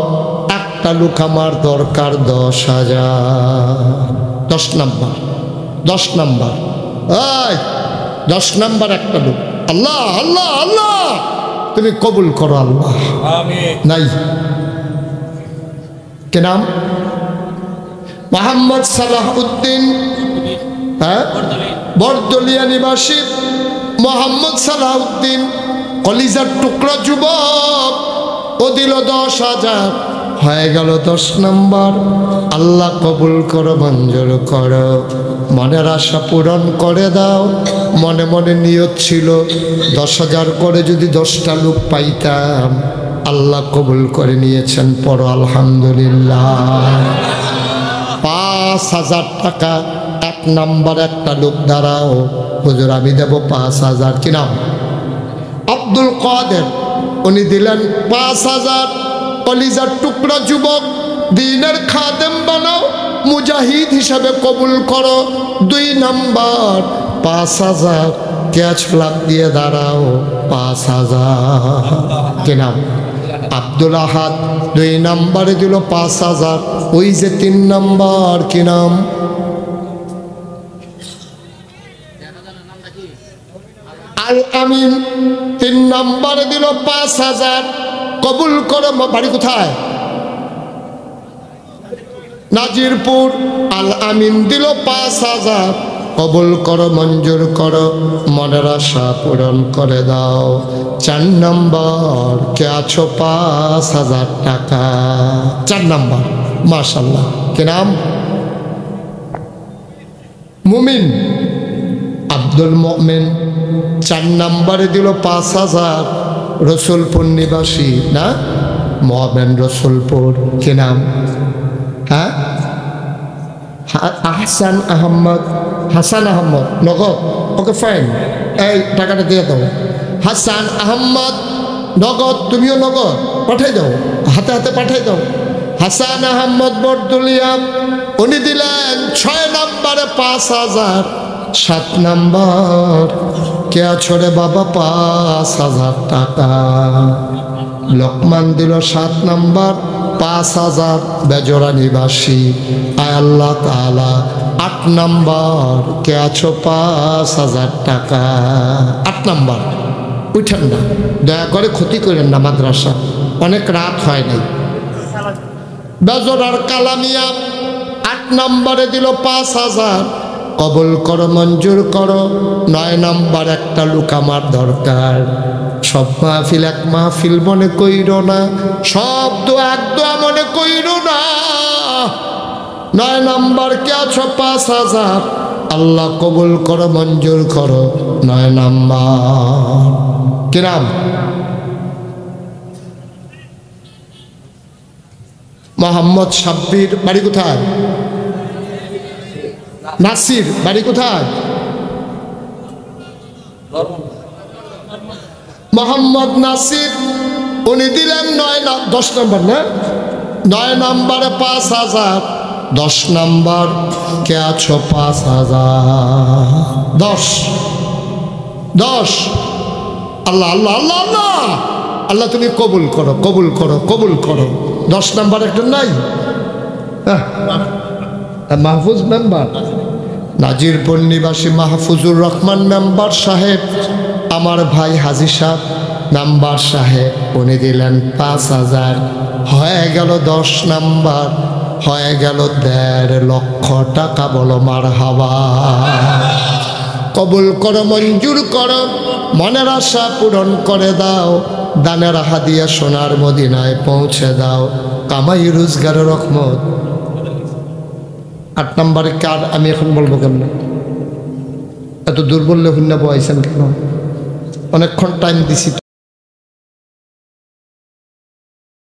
একটা লোক আমার দরকার 10,000। 10 নম্বর 10 নম্বর 10 নম্বর একটা লোক। আল্লাহ আল্লাহ আল্লাহ তুমি কবুল করো আল্লাহ। নাই কে নাম? মোহাম্মদ সালাহউদ্দিন, বরদলিয়া নিবাসী মোহাম্মদ সালাহউদ্দিন কলিজার টুকরা যুবক ও দিল 10,000 হয়ে গেল 10 নম্বর। আল্লাহ কবুল করো, মঞ্জুর করো, মনের আশা পূরণ করে দাও। মনে মনে নিয়ত ছিল 10,000 করে যদি 10টা লোক পাইতাম। আল্লাহ কবুল করে নিয়েছেন, পড়ো আলহামদুলিল্লাহ। 5,000 টাকা। 1 নাম্বার একটা লোক দাঁড়াও, হুজুর আমি দেব 5,000। কি নাম? আব্দুল কাদের। উনি দিলেন 5,000। কলিজার টুকরা যুবক, দ্বীনের খাদেম বানাও, মুজাহিদ হিসাবে কবুল করো। 2 নাম্বার 5,000। ক্যাচ ফ্ল্যাগ দিয়ে দাঁড়াও 5,000। কি নাম? আব্দুল আহাদ। 2 নাম্বারে দিল 5,000। ওই যে 3 নাম্বার, কি নাম? আল আমিন। 3 নাম্বারে দিল 5,000। কবুল করো। বাড়ি কোথায়? নাজিরপুর। আল আমিন দিল 5,000। কবুল করো, মঞ্জুর করো, মনের আশা পূরণ করে দাও। 4 নাম্বার কে আছো? 5,000 টাকা। 4 নাম্বার। মাশাআল্লাহ। কি নাম? মুমিন। আব্দুল মুমিন। 4 নাম্বারে দিল 5,000। রসুলপুর নিবাসী না? মুমিন রসুলপুর। কি নাম? হ্যাঁ, আহসান আহমদ। হাসান আহমদ নগদ। ওকে ফাইন, এই টাকাটা দিয়ে দাও। হাসান আহমদ নগদ। তুমিও নগদ পাঠাই দাও, হাতে হাতে পাঠাই দাও। হাসান আহমদ বরদুলিয়া। উনি দিলেন 6 নাম্বারে 5,000। 7 নাম্বার কে আছো রে বাবা? 5,000 টাকা। লোকমান দিল 7 নাম্বার 5,000। বেজোড়া নিবাসী। আয় আল্লাহ তাআলা 8 নাম্বার কে আছো? 5,000 টাকা। 8 নাম্বার। উঠেন না, দয়া করে ক্ষতি করেন না মাদ্রাসা, অনেক রাত হয় নাই। বেজোড়ার কালামিয়া 8 নাম্বারে দিল 5,000। কবুল করো, মঞ্জুর করো। 9 নাম্বার একটা লোক আমার দরকার। সব মাহফিল এক মাহফিল মনে কইর না, সব দোয়া এক দোয়া মনে কইর না। 9 নাম্বার কে আছো? 5,000। আল্লাহ কবুল করো, মঞ্জুর করো। 9 নাম্বার। কি নাম? মোহাম্মদ সাব্বির। বাড়ি কোথায়? নাসির। বাড়ি কোথায়? মোহাম্মদ নাসির। উনি দিলেন 10 নম্বর না? 9 নাম্বারে 5,000। 10 নাম্বার কে আছো? 5,000। 10। আল্লাহ আল্লাহ আল্লাহ আল্লাহ আল্লাহ, তুমি কবুল করো, কবুল করো, কবুল করো। 10 নাম্বার একটা নাই? মাহফুজ মেম্বার। নাজিরপুর নিবাসী মাহফুজুর রহমান মেম্বার সাহেব, আমার ভাই হাজী সাহেব মেম্বার সাহেব। উনি দিলেন 5,000। হয়ে গেল 10 নাম্বার, হয়ে গেল 1.5 লক্ষ টাকা। বলো মারহাবা। কবুল করো, মঞ্জুর করো, মনের আশা পূরণ করে দাও। দানের হাদিয়া সোনার মদিনায় পৌঁছে দাও। কামাই রোজগারের রহমত। 8 নাম্বারে কার? আমি এখন বলবো কেমন? এত দূর বললে হুন্না বয়সেন কেন? অনেকক্ষণ টাইম দিছি।